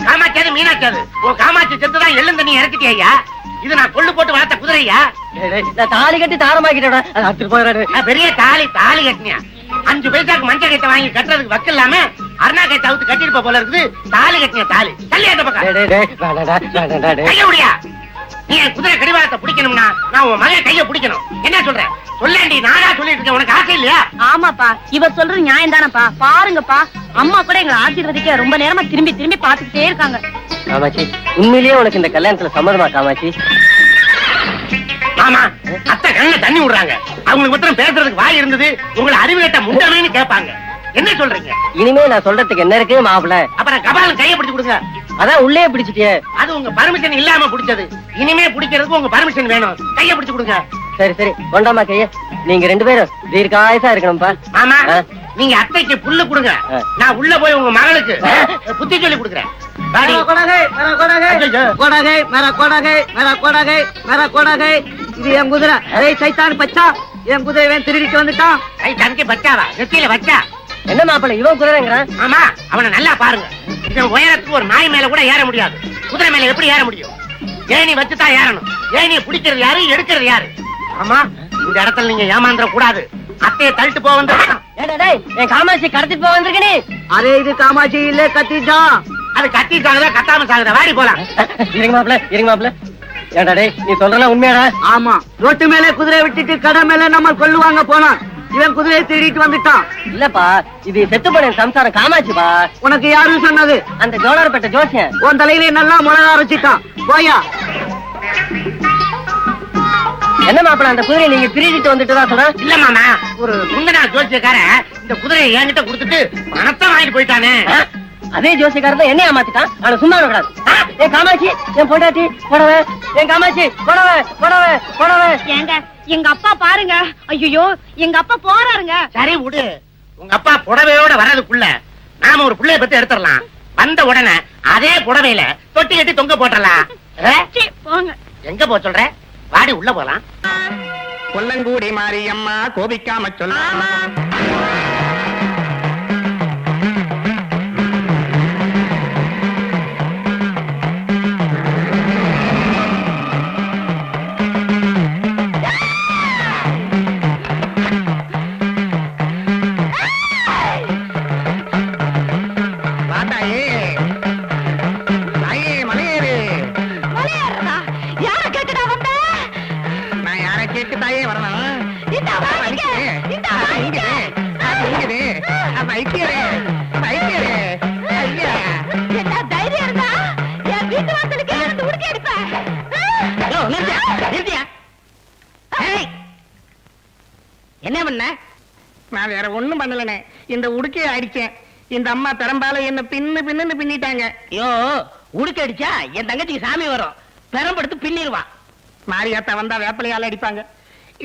காமாட்சியாது மீனாட்சியாது உன் காமாட்சி செத்துதான் எள்ளும் தண்ணி இறக்கிட்டியா? இது நான் கொள்ளு போட்டு வளர்த்த குதிரையா? தாலி கட்டி தாரமாக்கிட்டேன். பெரிய தாலி கட்டினியா? 5 பைசாக்கு மஞ்சள் கைத்த வாங்கி கட்டுறதுக்கு வக்கு இல்லாம அருணா கைத்த அவுத்து கட்டிருப்ப போல இருக்குது. தாலி கட்டின தாலி தள்ளி அந்த பக்கம் கைய முடியா? நீ என் குதிரை கடிவாளத்தை பிடிக்கணும்னா நான் உன் மகன் கைய பிடிக்கணும். என்ன சொல்றேன்? சொல்லேண்டி. நானா சொல்லிட்டு இருக்கேன். உனக்கு ஆசை இல்லையா? ஆமாப்பா, இவர் சொல்றது நியாயம் தானப்பா. பாருங்கப்பா, அம்மா கூட எங்களை ஆசீர்வதிக்க ரொம்ப நேரமா திரும்பி பாத்துக்கிட்டே இருக்காங்க. காமாட்சி, உண்மையிலேயே உனக்கு இந்த கல்யாணத்துல சம்மதமா காமாட்சி? மாமா அத்தை கண்ண தண்ணி விடுறாங்க. அவங்களுக்கு மட்டும் பேசுறதுக்கு வாய் இருந்தது, உங்களை அறிவுகட்ட முண்டமேன்னு கேட்பாங்க. என்ன சொல்றீங்க? இனிமே நான் சொல்றதுக்கு என்ன இருக்கு மாப்பிள? அப்புறம் கபாலம் கையை பிடிச்சு கொடுங்க. அதான் உள்ளே பிடிச்சிட்டியே. அது உங்க பர்மிஷன் இல்லாம பிடிச்சது. இனிமே பிடிக்கிறதுக்கு உங்க பர்மிஷன் வேணும். கையை பிடிச்சு கொடுங்க. சரி சரி கொண்டாமா கைய. நீங்க 2 பேரும் தீர்க்காயசா இருக்கணும்பா. மாமா நீங்க அத்தைக்கு புல்லு கொடுங்க. நான் உள்ள போய் உங்க மகளுக்கு புத்தி சொல்லி கொடுக்குறேன். இது என் குதிரை. சைத்தான் பச்சா, என் குதிரை திருடிட்டு வந்துட்டான். தனக்கு பச்சாவா? நெத்தியில வச்சா என்ன மாப்பிள்ள இவன் குதிரைங்கிறான்? ஆமா அவனை நல்லா பாருங்க. இவன் உயரத்துக்கு ஒரு நாய் மேல கூட ஏற முடியாது. குதிரை மேல எப்படி ஏற முடியும்? ஏணி வச்சுதான் ஏறணும். ஏணியை பிடிக்கிறது யாரு, எடுக்கிறது யாரு? ஆமா இந்த இடத்துல நீங்க ஏமாந்துட கூடாது. அத்தையை தள்ளிட்டு போக வந்து என் காமாட்சி கடத்திட்டு போக வந்திருக்கே. அரே இது காமாட்சி இல்ல, கத்திட்டா. அது கத்தி சாகுதா கத்தாம சாகுதா? வாடி போலாம். இருங்க மாப்பிள்ள, இருங்க மாப்பிள்ள. ஏடா டேய் நீ சொல்றலாம் உண்மையாடா? ஆமா, ரோட்டு மேல குதிரை விட்டுட்டு கடை மேல நம்ம கொள்ளுவாங்க போனா இவன் குதிரையை திருடிட்டு வந்துட்டான். இல்லப்பா இது செத்து போன சம்சாரம் காமாட்சிப்பா. உனக்கு யாரும் சொன்னது? அந்த ஜோலார்பேட்டை ஜோசியன் உன் தலையிலே நல்லா முளகா அரைச்சிட்டான். போயா. என்ன மாப்பிள்ள அந்த குதிரையை நீங்க திருடிட்டு வந்துட்டு தான் சொல்ற? இல்ல மாமா, ஒரு முந்தனா ஜோசியக்காரன் இந்த குதிரையை என்கிட்ட கொடுத்துட்டு பணத்தை வாங்கிட்டு போயிட்டானே. அதே ஜோசியக்காரன் தான் என்ன ஏமாத்திட்டான். அவனை சும்மா விடாது. என் காமாட்சி, என் பொண்டாட்டி புடவை, என் காமாட்சி புடவை புடவை புடவை. ஏங்க எங்க அப்பா பாருங்க. ஐயோ எங்க அப்பா போறாருங்க. சரி விடு. உங்க அப்பா புடவையோட வர்றதுக்குள்ள நாம ஒரு புள்ளைய பத்தி எடுத்துடலாம். வந்த உடனே அதே புடவையில தொட்டி கட்டி தொங்க போட்டலாம். போங்க. எங்க போ சொல்ற? வாடி உள்ள போலாம். கொல்லங்கூடி மாரியம்மா கோபிக்காம சொல்ல. என்ன பண்ண? நான் வேற ஒண்ணும் பண்ணலனே. இந்த உடுக்கையை அடிச்சேன். இந்த அம்மா பெரம்பால என்ன பின்னு பின்னிட்டாங்க. ஐயோ உடுக்க அடிச்சா என் தங்கச்சிக்கு சாமி வரும். பெரம்படுத்து பின்னிடுவான். மாரியாத்தா வந்தா வேப்பலையால அடிப்பாங்க.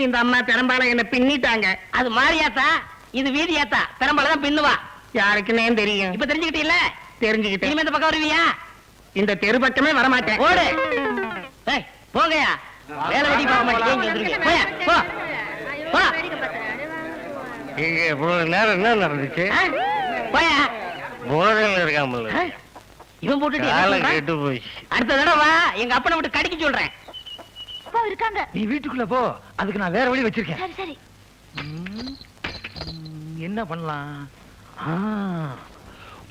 இந்த அம்மா பெரம்பால என்ன பின்னிட்டாங்க. அது மாரியாத்தா, இது வீதியாத்தா. பெரம்பால தான் பின்னுவா. யாருக்குன்னே தெரியும். இப்ப தெரிஞ்சுக்கிட்டீல்ல? தெரிஞ்சுக்கிட்டேன். இனிமே இந்த பக்கம் வருவியா? இந்த தெரு பக்கமே வரமாட்டேன். ஓடு. போங்கயா. வேலை வெடி பார்க்க மாட்டேங்க. இங்க வந்துருங்க. போயா போ. போ. இங்க இவ்வளவு நேரம் என்ன நடந்துச்சு? போயா. போதையில இருக்காமல. இவன் போட்டுட்டு கெட்டு போய் அடுத்த தடவை வா. எங்க அப்பனை விட்டு கடிக்க சொல்றேன். இருக்காங்க. நீ வீட்டுக்குள்ள போ. அதுக்கு நான் வேற வழி வச்சிருக்கேன். சரி சரி. என்ன பண்ணலாம்?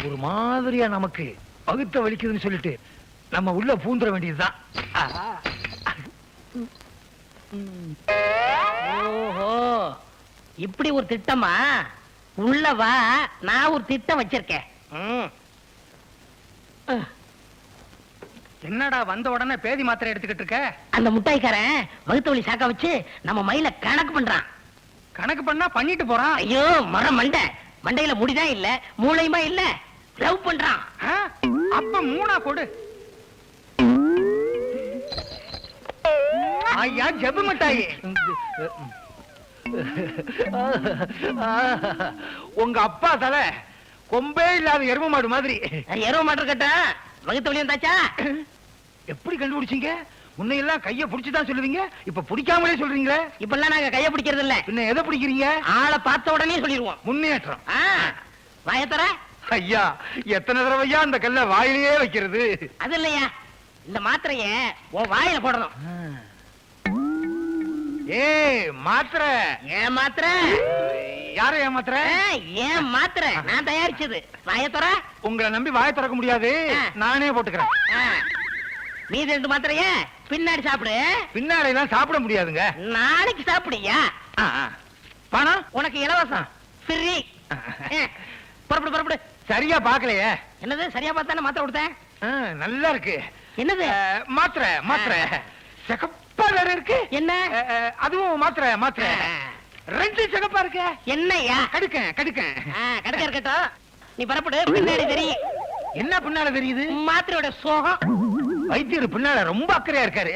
ஒரு மாதிரியா நமக்கு பகுத்த வலிக்குதுன்னு சொல்லிட்டு நம்ம உள்ள பூந்துட வேண்டியதுதான். ஓஹோ இப்படி ஒரு திட்டமா? உள்ள வா, நான் ஒரு திட்டம் வச்சிருக்கேன். என்னடா வந்த உடனே பேதி மாத்திரை எடுத்துக்கிட்டு இருக்க? அந்த முட்டாய்க்காரன் வகுத்த வழி சாக்க வச்சு நம்ம மயில கணக்கு பண்றான். கணக்கு பண்ணா பண்ணிட்டு போறான். ஐயோ மண்டையில முடிதான் இல்ல, மூளையுமா இல்ல. லவ் பண்றான். அப்ப மூணா கொடு. ஐயா ஜெப மிட்டாயி. உங்க அப்பா தலை கொம்பே இல்லாத எரும மாடு மாதிரி. எரும மாடு கட்ட வகுத்த வழி வந்தாச்சா? எப்படி கண்டுபிடிச்சீங்க? முன்னையெல்லாம் கைய புடிச்சுதான் சொல்லுவீங்க, இப்ப பிடிக்காமலே சொல்றீங்களே. இப்பெல்லாம் நாங்க கைய பிடிக்கிறது இல்ல. பின்ன எதை பிடிக்கிறீங்க? ஆளை பார்த்த உடனே சொல்லிடுவோம். முன்னேற்றம். வாயத்தர. ஐயா எத்தனை தடவையா அந்த கல்ல வாயிலேயே வைக்கிறது? அது இல்லையா, இந்த மாத்திரைய உன் வாயில போடணும். ஏய் மாத்திரை. ஏன் மாத்திரை? யார ஏன் மாத்திரை? ஏன் மாத்திரை நான் தயாரிச்சது. வாயத்தர. உங்களை நம்பி வாய திறக்க முடியாது, நானே போட்டுக்கிறேன். மீதி 2 மாத்திரைய பின்னாடி சாப்பிடு. பின்னாடி எல்லாம் சாப்பிட முடியாதுங்க. நாளைக்கு சாப்பிடுயா. பணம் உனக்கு இலவசம். ஃப்ரீ. புறப்படு. சரியா பாக்கலையே. என்னது சரியா பார்த்தானே மாத்திரை கொடுத்தேன். நல்லா இருக்கு. என்னது? மாத்திரை சிகப்பா வேற இருக்கு. என்ன அதுவும் மாத்திரை மாத்திரை. ரெண்டு சிகப்பா இருக்கு. என்னையா கடுக்கேன் கடுக்க இருக்கட்டும். நீ பரப்படு, பின்னாடி தெரியும். என்ன பின்னால தெரியுது? மாத்திரையோட சோகம். வைத்தியர் பின்னால ரொம்ப அக்கறையா இருக்காரு.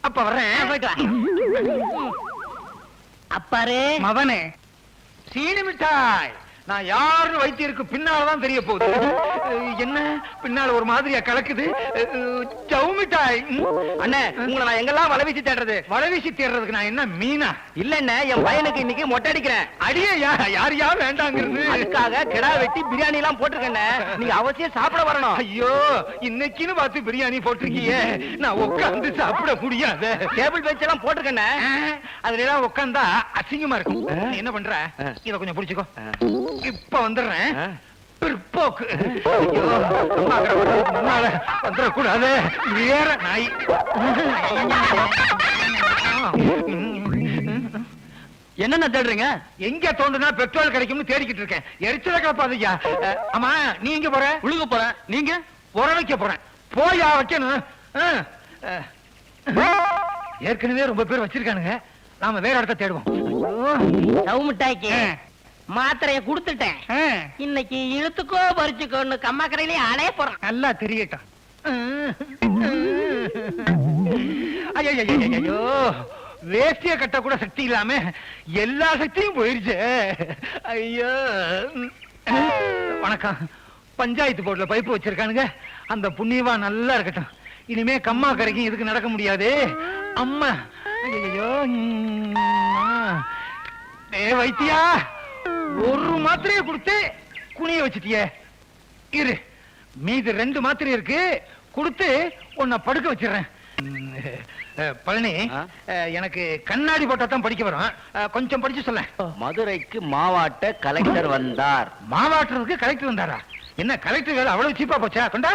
அப்ப வர்றேன். போயிட்டு வா. அப்பாரு மவனே, சீனி மிட்டாய். நான் யாரு வைத்தியருக்கு பின்னாலதான் தெரிய போகுது. என்ன பின்னால ஒரு மாதிரியா கலக்குது. ஜவு மிட்டாய். அண்ணே, உங்களை நான் எங்கெல்லாம் வளவீசி தேடுறது? வளவீசி தேடுறதுக்கு நான் என்ன மீனா? இல்லண்ணே, என் பையனுக்கு இன்னைக்கு மொட்டை அடிக்கிறேன். அடியே யாரையா வேண்டாங்கிறது. அதுக்காக கிடா வெட்டி பிரியாணி எல்லாம் போட்டிருக்கேன். நீங்க அவசியம் சாப்பிட வரணும். ஐயோ, இன்னைக்குன்னு பார்த்து பிரியாணி போட்டிருக்கீங்க. நான் உட்கார்ந்து சாப்பிட முடியாது. டேபிள் பெஞ்ச் எல்லாம் போட்டிருக்கேன். அதுல எல்லாம் உட்கார்ந்தா அசிங்கமா இருக்கும். நீ என்ன பண்ற? இத கொஞ்சம் புடிச்சுக்கோ. இப்ப வந்துடுறேன். பிற்போக்கு. வந்துடக்கூடாது. வேற நாய். என்னென்ன தேடுறீங்க? எங்க தோண்டுனா பெட்ரோல் கிடைக்கும்னு தேடிக்கிட்டு இருக்கேன். எரிச்சல கலப்பாதையா. ஆமா, நீ எங்க போற? உழுக போறேன். நீங்க? உர வைக்க போறேன். போயா வைக்கணும். ஏற்கனவே ரொம்ப பேர் வச்சிருக்கானுங்க. நாம வேற இடத்த தேடுவோம். ஜவு மிட்டாய்க்கு மாத்திரைய குடுத்துட்டேன். இன்னைக்கு இழுத்துக்கோ பறிச்சுக்கோன்னு கம்மாக்கரையிலே அலைய போறான். நல்லா தெரியட்டும். ஐயோ, வேஷ்டிய கட்ட கூட சக்தி இல்லாம எல்லா சக்தியும் போயிருச்சு. ஐயோ. வணக்கம். பஞ்சாயத்து போர்டுல பைப்பு வச்சிருக்கானுங்க. அந்த புண்ணியவா நல்லா இருக்கட்டும். இனிமே கம்மா கரைக்கும் இதுக்கு நடக்க முடியாது. அம்மா. ஐயோ. வைத்தியா, ஒரு மாத்திரையை கொடுத்து குனிய வச்சிட்டியே. இரு, மீது 2 மாத்திரை இருக்கு. கொடுத்து உன்னை படுக்க வச்சிடுறேன். பழனி, எனக்கு கண்ணாடி போட்டா தான் படிக்க வரும். கொஞ்சம் படிச்சு சொல்ல. மதுரைக்கு மாவாட்ட கலெக்டர் வந்தார். மாவாட்டுறதுக்கு கலெக்டர் வந்தாரா? என்ன கலெக்டர் வேலை அவ்வளவு சீப்பா போச்சா? கொண்டா.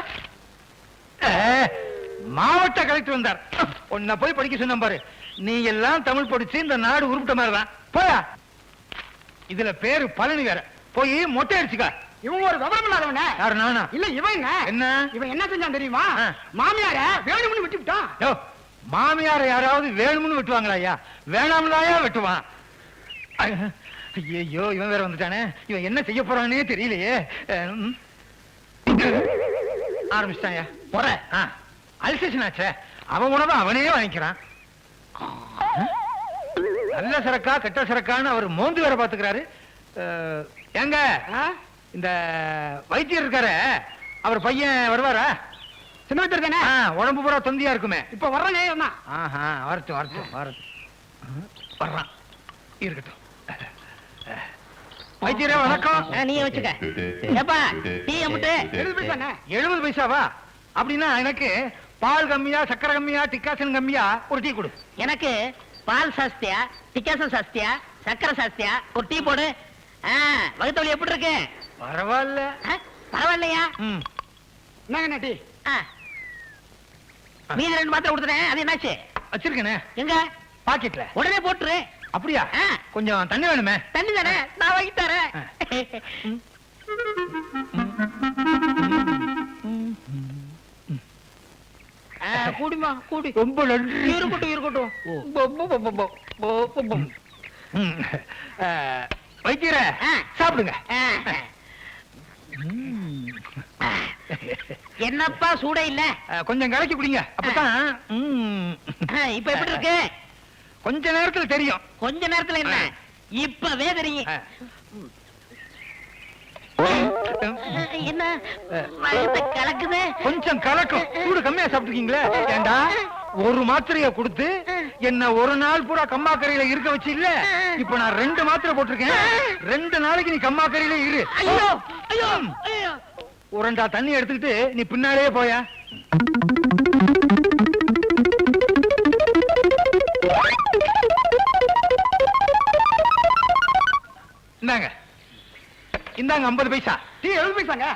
மாவட்ட கலெக்டர் வந்தார். உன்னை போய் படிக்க சொன்ன பாரு. நீ எல்லாம் தமிழ் படிச்சு இந்த நாடு உருப்பிட்ட மாதிரிதான். போயா. இதுல பேரு பழனி வேற. போய் மொட்டை அடிச்சுக்க. இவங்க ஒரு விவரம் இல்லாதவன. யாரு? நானா? இல்ல இவன். என்ன இவன் என்ன செஞ்சான் தெரியுமா? மாமியார வேணும்னு விட்டுவிட்டான். மாமியார யாராவது வேணும்னு வெட்டுவாங்களா? ஐயா, வேணாம்லாயா வெட்டுவான். ஐயோ, இவன் வேற வந்துட்டானே. இவன் என்ன செய்ய போறானே தெரியலையே. ஆரம்பிச்சிட்டாயா? போற. அல்சேஷன் ஆச்சே. அவன் உணவை அவனே வாங்கிக்கிறான். நல்ல சரக்கா கெட்ட சரக்கான்னு அவர் மோந்து வேற பாத்துக்கிறாரு. எங்க இந்த வைத்தியர் இருக்காரு, அவர் பையன் வருவாரா? சின்ன வைத்தியர் தானே? உடம்பு பூரா தொந்தியா இருக்குமே. இப்ப வர்றேன். வரட்டும் வரட்டும் வரட்டும். வர்றான். இருக்கட்டும். வைத்தியரே வணக்கம். நீயே வச்சுக்க. ஏப்பா, டீ அமுட்டு. 70 பைசாவா? அப்படின்னா எனக்கு பால் கம்மியா, சக்கரை கம்மியா, டிக்காசன் கம்மியா ஒரு டீ கொடு. எனக்கு பால் சாஸ்தியா, டிக்காசன் சாஸ்தியா, சக்கரை சாஸ்தியா ஒரு டீ போடு. வகுத்தவழி எப்படி இருக்கு? பரவாயில்ல. பரவாயில்லையா? என்னங்க டீ? மீதி 2 மாத்திரை கொடுத்துறேன். அது என்னாச்சு? வச்சிருக்கேனே. எங்க? பாக்கெட்ல. உடனே போட்டுரு. அப்படியா? கொஞ்சம் தண்ணி வேணுமே. தண்ணி தானே, நான் வாங்கி தரேன். கூடிமா கூடி. ரொம்ப நன்றி. இருக்கட்டும் இருக்கட்டும். வைத்தியர சாப்பிடுங்க. என்னப்பா சூட இல்ல? கொஞ்சம் கலக்கி குடிங்க. அப்பதான். இப்ப எப்படி இருக்கு? கொஞ்ச நேரத்துல தெரியும். கொஞ்ச நேரத்துல என்ன? இப்பவே தெரியும். என்ன கலக்குது? கொஞ்சம் கலக்கும். சூடு கம்மியா சாப்பிட்டுருக்கீங்களே. ஏண்டா, ஒரு மாத்திரைய கொடுத்து என்ன ஒரு நாள் பூரா கம்மாக்கரையில இருக்க வச்சு இல்ல. இப்ப நான் 2 மாத்திரை போட்டிருக்கேன். 2 நாளைக்கு நீ கம்மாக்கரையில இரு. ஐயோ ஐயோ ஐயோ. ஒரண்டா தண்ணி எடுத்துக்கிட்டு நீ பின்னாலே போயா. இந்தாங்க இந்தாங்க 50 பைசா. டீ 70 பைசாங்க.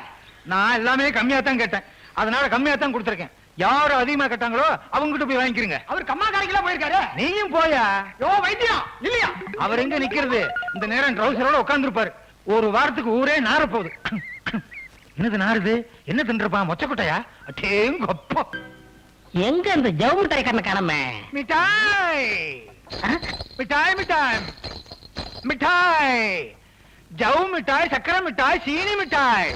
நான் எல்லாமே கம்மியா தான் கேட்டேன். அதனால கம்மியா தான் கொடுத்திருக்கேன். யாரு அதிகமா கேட்டாங்களோ அவங்ககிட்ட போய் வாங்கிக்கிறீங்க. அவர் கம்மா கடைக்கெல்லாம் போயிருக்காரு. நீயும் போயா. யோ வைத்தியம் இல்லையா? அவர் எங்க நிக்கிறது? இந்த நேரம் ட்ரௌசரோட உட்கார்ந்து இருப்பாரு. ஒரு வாரத்துக்கு ஊரே நார போகுது. என்னது நாருது? என்ன தின்றப்பா? மொச்சக்கொட்டையா? அட்டேங்கப்பா. எங்க இந்த ஜவு மிட்டாய்க்காரனை காணமே? மிட்டாய் மிட்டாய் மிட்டாய் மிட்டாய் ஜவு மிட்டாய், சக்கரை மிட்டாய், சீனி மிட்டாய்,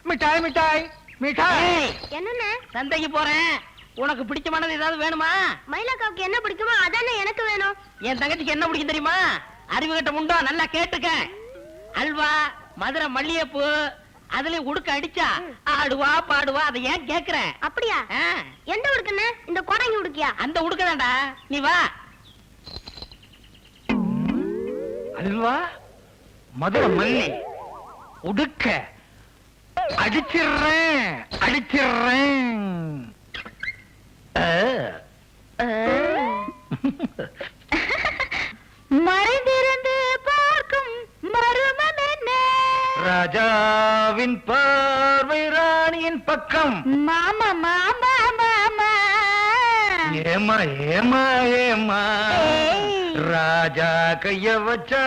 மிட்டாய் மிட்டாய் மிட்டாய். என்னென்ன சந்தைக்கு போறேன், உனக்கு பிடிச்சமானது ஏதாவது வேணுமா? மயிலாக்காவுக்கு என்ன பிடிக்குமோ அதானே எனக்கு வேணும். என் தங்கச்சிக்கு என்ன பிடிக்கும் தெரியுமா? அறிவு கட்ட முண்டோ, நல்லா கேட்டுக்க. அல்வா, மதுரை மல்லிகைப்பூ, அதுலயும் உடுக்க அடிச்சா ஆடுவா பாடுவா. அதை ஏன் கேக்குற? அப்படியா? எந்த உடுக்குன்னு? இந்த கோடங்கி உடுக்கியா? அந்த உடுக்கதாண்டா. நீ வா. அல்வா, மதுரை மல்லி, உடுக்க அடிச்சிடுறேன் அடிச்சிடுறேன். மறைந்திருந்து பார்க்கும் மர்மம் என்ன? ராஜாவின் பார்வை ராணியின் பக்கம். மாமா மாமா மாமா ஏமா ஏமா ஏமா, ராஜா கைய வச்சா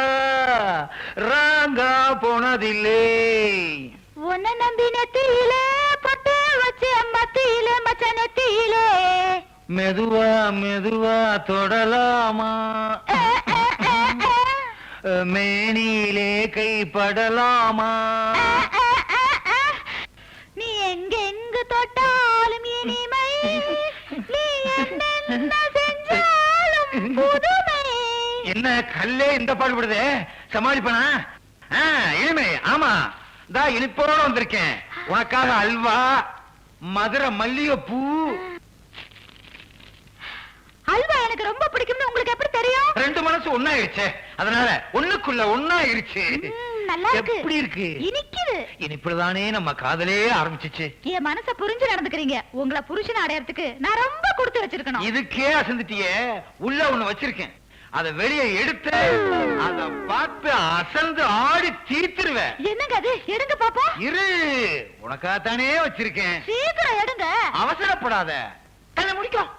ராங்கா போனதில்லை. உன்னை நம்பி நெத்தியிலே பட்டு வச்சு மத்தியிலே மச்சனத்தியிலே மெதுவா மெதுவா தொடலாமா, மேனியிலே கைப்படலாமா. நீ எங்கெங்கு தொட்டாலும் இனிமை, நீ என்ன செஞ்சாலும் புதுமை. என்ன கல்லே இந்த பாடுபடுதே, சமாளிப்பனா? இனிமை, ஆமா, தா இனிப்போட வந்திருக்கேன் உனக்காக. அல்வா, மதுரை மல்லிகைப்பூ. அல்வா எனக்கு ரொம்ப பிடிக்கும்னு உங்களுக்கு எப்படி தெரியும்? ரெண்டு மனசு ஒன்னாயிருச்சு, அதனால ஒண்ணுக்குள்ள ஒன்னாயிருச்சு. நல்லா இருக்கு. எப்படி இருக்கு? இனிக்குது. இனிப்புதானே நம்ம காதலே ஆரம்பிச்சிச்சு. என் மனச புரிஞ்சு நடந்துக்கிறீங்க. உங்களை புருஷன் அடையறதுக்கு நான் ரொம்ப கொடுத்து வச்சிருக்கணும். இதுக்கே அசந்துட்டியே, உள்ள ஒண்ணு வச்சிருக்கேன், அத வெளியே எடுத்து அத பார்த்து அசந்து ஆடி தீர்த்துருவேன். என்னங்க அது? எடுங்க பாப்பா. இரு, உனக்காகத்தானே வச்சிருக்கேன். சீக்கிரம் எடுங்க. அவசரப்படாத, கண்ணை முடிக்கும்.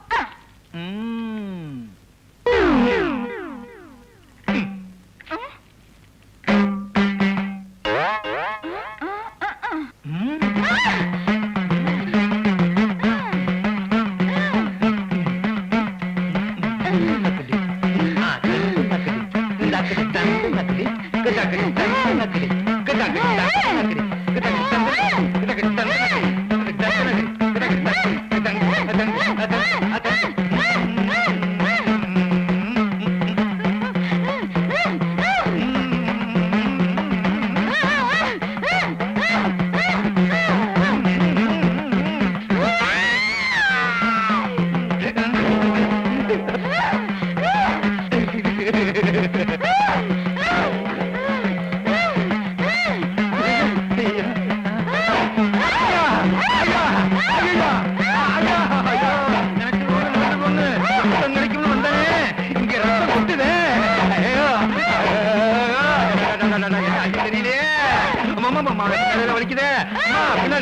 வலிக்குதே,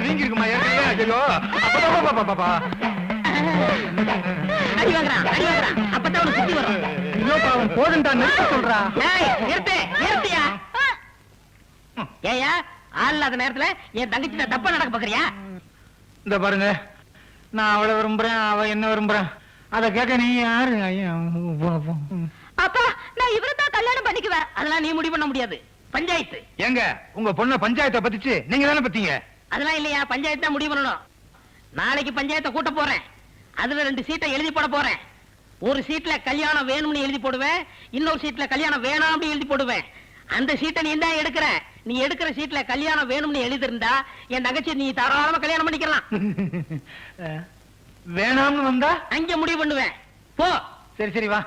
வீங்கி இருக்குமா? அடி வாங்குறான், அடி வாங்குறான். அப்பதான் அவனுக்கு சுத்தி வரும். போதுண்டா, நிறுத்த சொல்றா. நிறுத்து, நிறுத்தியா? ஏயா, ஆள் இல்லாத நேரத்துல என் தங்கச்சி தப்பா நடக்க பாக்குறியா? இந்த பாருங்க, நான் அவளை விரும்புறேன், அவ என்ன விரும்புறேன், அத கேட்க நீ யாரு? அப்பா, நான் இவரைத்தான் கல்யாணம் பண்ணிக்குவேன். அதெல்லாம் நீ முடிவு பண்ண முடியாது, பஞ்சாயத்து. எங்க உங்க பொண்ண பஞ்சாயத்தை பத்திச்சு நீங்க தானே பத்தீங்க? அதெல்லாம் இல்லையா, பஞ்சாயத்து தான் முடிவு பண்ணணும். நாளைக்கு பஞ்சாயத்தை கூட்ட போறேன். அதுல 2 சீட்டை எழுதி போட போறேன். ஒரு சீட்ல கல்யாணம் வேணும்னு எழுதி போடுவேன், இன்னொரு சீட்ல கல்யாணம் வேணாம்னு எழுதி போடுவேன். அந்த சீட்டை நீ தான் எடுக்கிற. நீ எடுக்கிற சீட்ல கல்யாணம் வேணும்னு எழுதி இருந்தா என் தங்கச்சி நீ தாராளமா கல்யாணம் பண்ணிக்கலாம். வேணாம்னு வந்தா அங்க முடிவு பண்ணுவேன். போ. சரி சரி வா.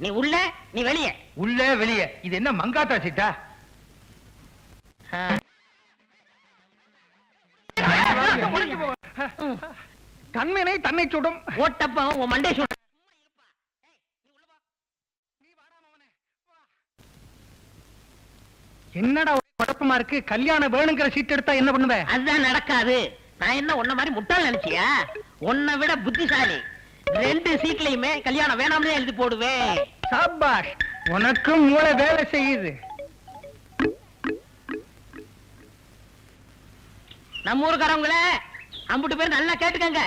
நீ உள்ள, நீ வெளியே. உள்ள வெளியே. இது என்ன மங்காத்தா சீட்டா? தன்மையை தன்னை சுடும். ஓட்டப்ப உன் மண்டே சுடும். என்னடா குழப்பமா இருக்கு? கல்யாணம் வேணுங்கிற சீட் எடுத்தா என்ன பண்ணுவ? அதுதான் நடக்காது. நான் என்ன உன்ன மாதிரி முட்டாள் நினைச்சியா? உன்னை விட புத்திசாலி. 2 சீட்லயுமே கல்யாணம் வேணாம்னு எழுதி போடுவேன். சாபாஷ், உனக்கும் மூளை வேலை செய்யுது. நம்ம ஊருக்காரவங்கள அம்புட்டு பேர் நல்லா கேட்டுக்கங்க.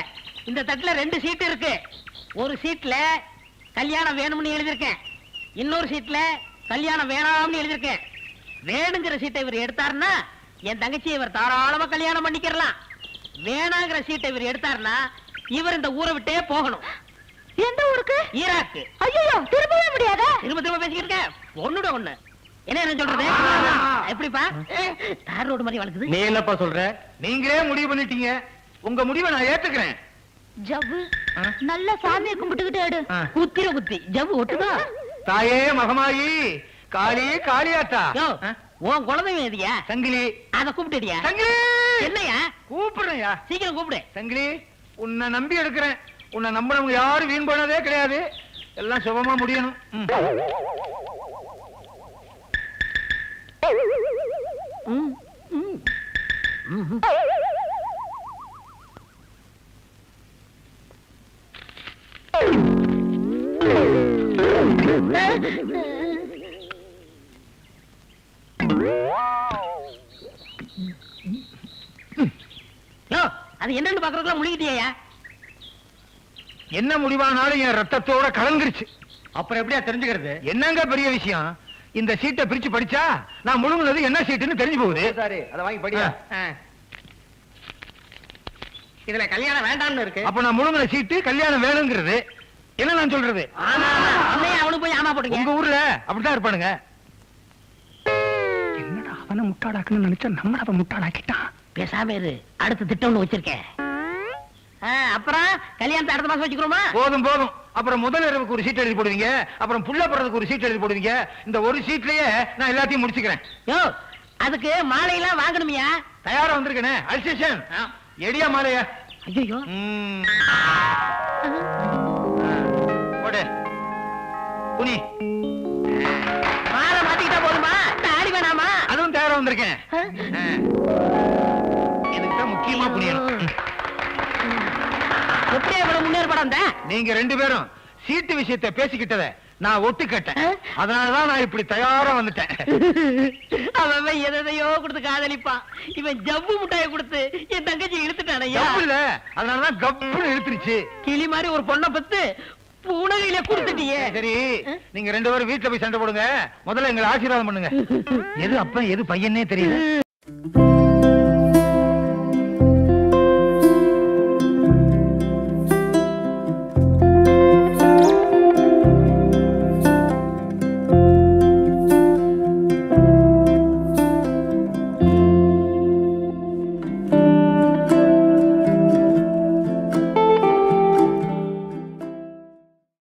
இந்த தட்டுல 2 சீட் இருக்கு. ஒரு சீட்ல கல்யாணம் வேணும்னு எழுதிருக்கேன், இன்னொரு சீட்ல கல்யாணம் வேணாம்னு எழுதிருக்கேன். வேணுங்கிற சீட்டை இவர் எடுத்தாருன்னா என் தங்கச்சி இவர் தாராளமா கல்யாணம் பண்ணிக்கிறலாம். வேணாங்கிற சீட்டை இவர் எடுத்தாருன்னா இவர் இந்த ஊரை விட்டே போகணும். எந்த ஊருக்கு? ஈராக்கு. ஐயோ, திரும்பவே முடியாதா? திரும்ப பேசிக்கிட்டு இருக்க. ஒண்ணுட ஒண்ணு. என்ன சொல்றது? எப்படிப்பா தார் ரோடு மாதிரி வளர்க்குது? நீ என்னப்பா சொல்ற? நீங்களே முடிவு பண்ணிட்டீங்க, உங்க முடிவை நான் ஏத்துக்கிறேன். ஜவ்வு நல்ல சாமியை கும்பிட்டுக்கிட்டு எடு. குத்திர குத்தி ஜவ்வு ஒட்டுதா? தாயே மகமாயி, காளி காளியாத்தா. உன் குழந்தைங்க எதியா? சங்கிலி. அத கூப்பிட்டுடியா? சங்கிலி. என்னையா கூப்பிடுறேன்யா. சீக்கிரம் கூப்பிடு. சங்கிலி, உன்னை நம்பி எடுக்கிறேன். உன்னை நம்பினவங்க யாரும் வீண் போனதே கிடையாது. எல்லாம் சுபமா முடியணும். அது என்னன்னு பாக்குறதுக்குள்ள முழுகிட்டியா? என்ன முடிவானாலும் என் ரத்தத்தோட கலந்துருச்சு. அப்புறம் எப்படியா தெரிஞ்சுக்கிறது? என்னங்க பெரிய விஷயம், இந்த சீட்டை பிரிச்சு படிச்சா நான் முழுங்குனது என்ன சீட்டுன்னு தெரிஞ்சு போகுது. சரி, அதை வாங்கி படியா. இதுல கல்யாணம் வேண்டாம்னு இருக்கு. அப்ப நான் முழுங்குன சீட்டு கல்யாணம் வேணுங்கிறது. என்ன நான் சொல்றது? அவனு போய் ஆமா போட்டுங்க. உங்க ஊர்ல அப்படித்தான் இருப்பானுங்க. என்னடா அவனை முட்டாளாக்குன்னு நினைச்சா நம்மள அவன் முட்டாளாக்கிட்டான். பேசாம இரு, அடுத்த திட்டம் ஒண்ணு வச்சிருக்கேன். அப்புறம் கல்யாணத்தை அடுத்த மாசம் வச்சுக்கிறோமா? போதும் போதும். அப்புறம் முதல் இரவுக்கு ஒரு சீட் எழுதி போடுவீங்க, அப்புறம் புள்ள போறதுக்கு ஒரு சீட் எழுதி போடுவீங்க. இந்த ஒரு சீட்லயே நான் எல்லாத்தையும் முடிச்சுக்கிறேன். யோ, அதுக்கு மாலையெல்லாம் வாங்கணுமியா? தயாரா வந்திருக்கேனே. அல்சேஷன் எடியா மாலையா? ஐயோ, போடு புனி. மாலை மாத்திக்கிட்டா போதுமா? தாடி வேணாமா? அதுவும் தயாரா வந்திருக்கேன். இதுக்குதான் முக்கியமா புனியணும். எப்படியா இவ்வளவு முன்னேற்பாடம்? நீங்க 2 பேரும் சீட்டு விஷயத்தை பேசிக்கிட்டத நான் ஒத்துக்கிட்டேன். அதனாலதான் நான் இப்படி தயாரா வந்துட்டேன். அவன் எதையோ கொடுத்து காதலிப்பான், இவன் ஜவ்வு முட்டாயை கொடுத்து என் தங்கச்சி இழுத்துட்டானையா? இல்ல, அதனாலதான் கப்புன்னு இழுத்துருச்சு. கிளி மாதிரி ஒரு பொண்ணை பத்து பூனகையில கொடுத்துட்டியே. சரி, நீங்க 2 பேரும் வீட்டுல போய் சண்டை போடுங்க. முதல்ல எங்களை ஆசீர்வாதம் பண்ணுங்க. எது அப்ப எது பையனே தெரியல.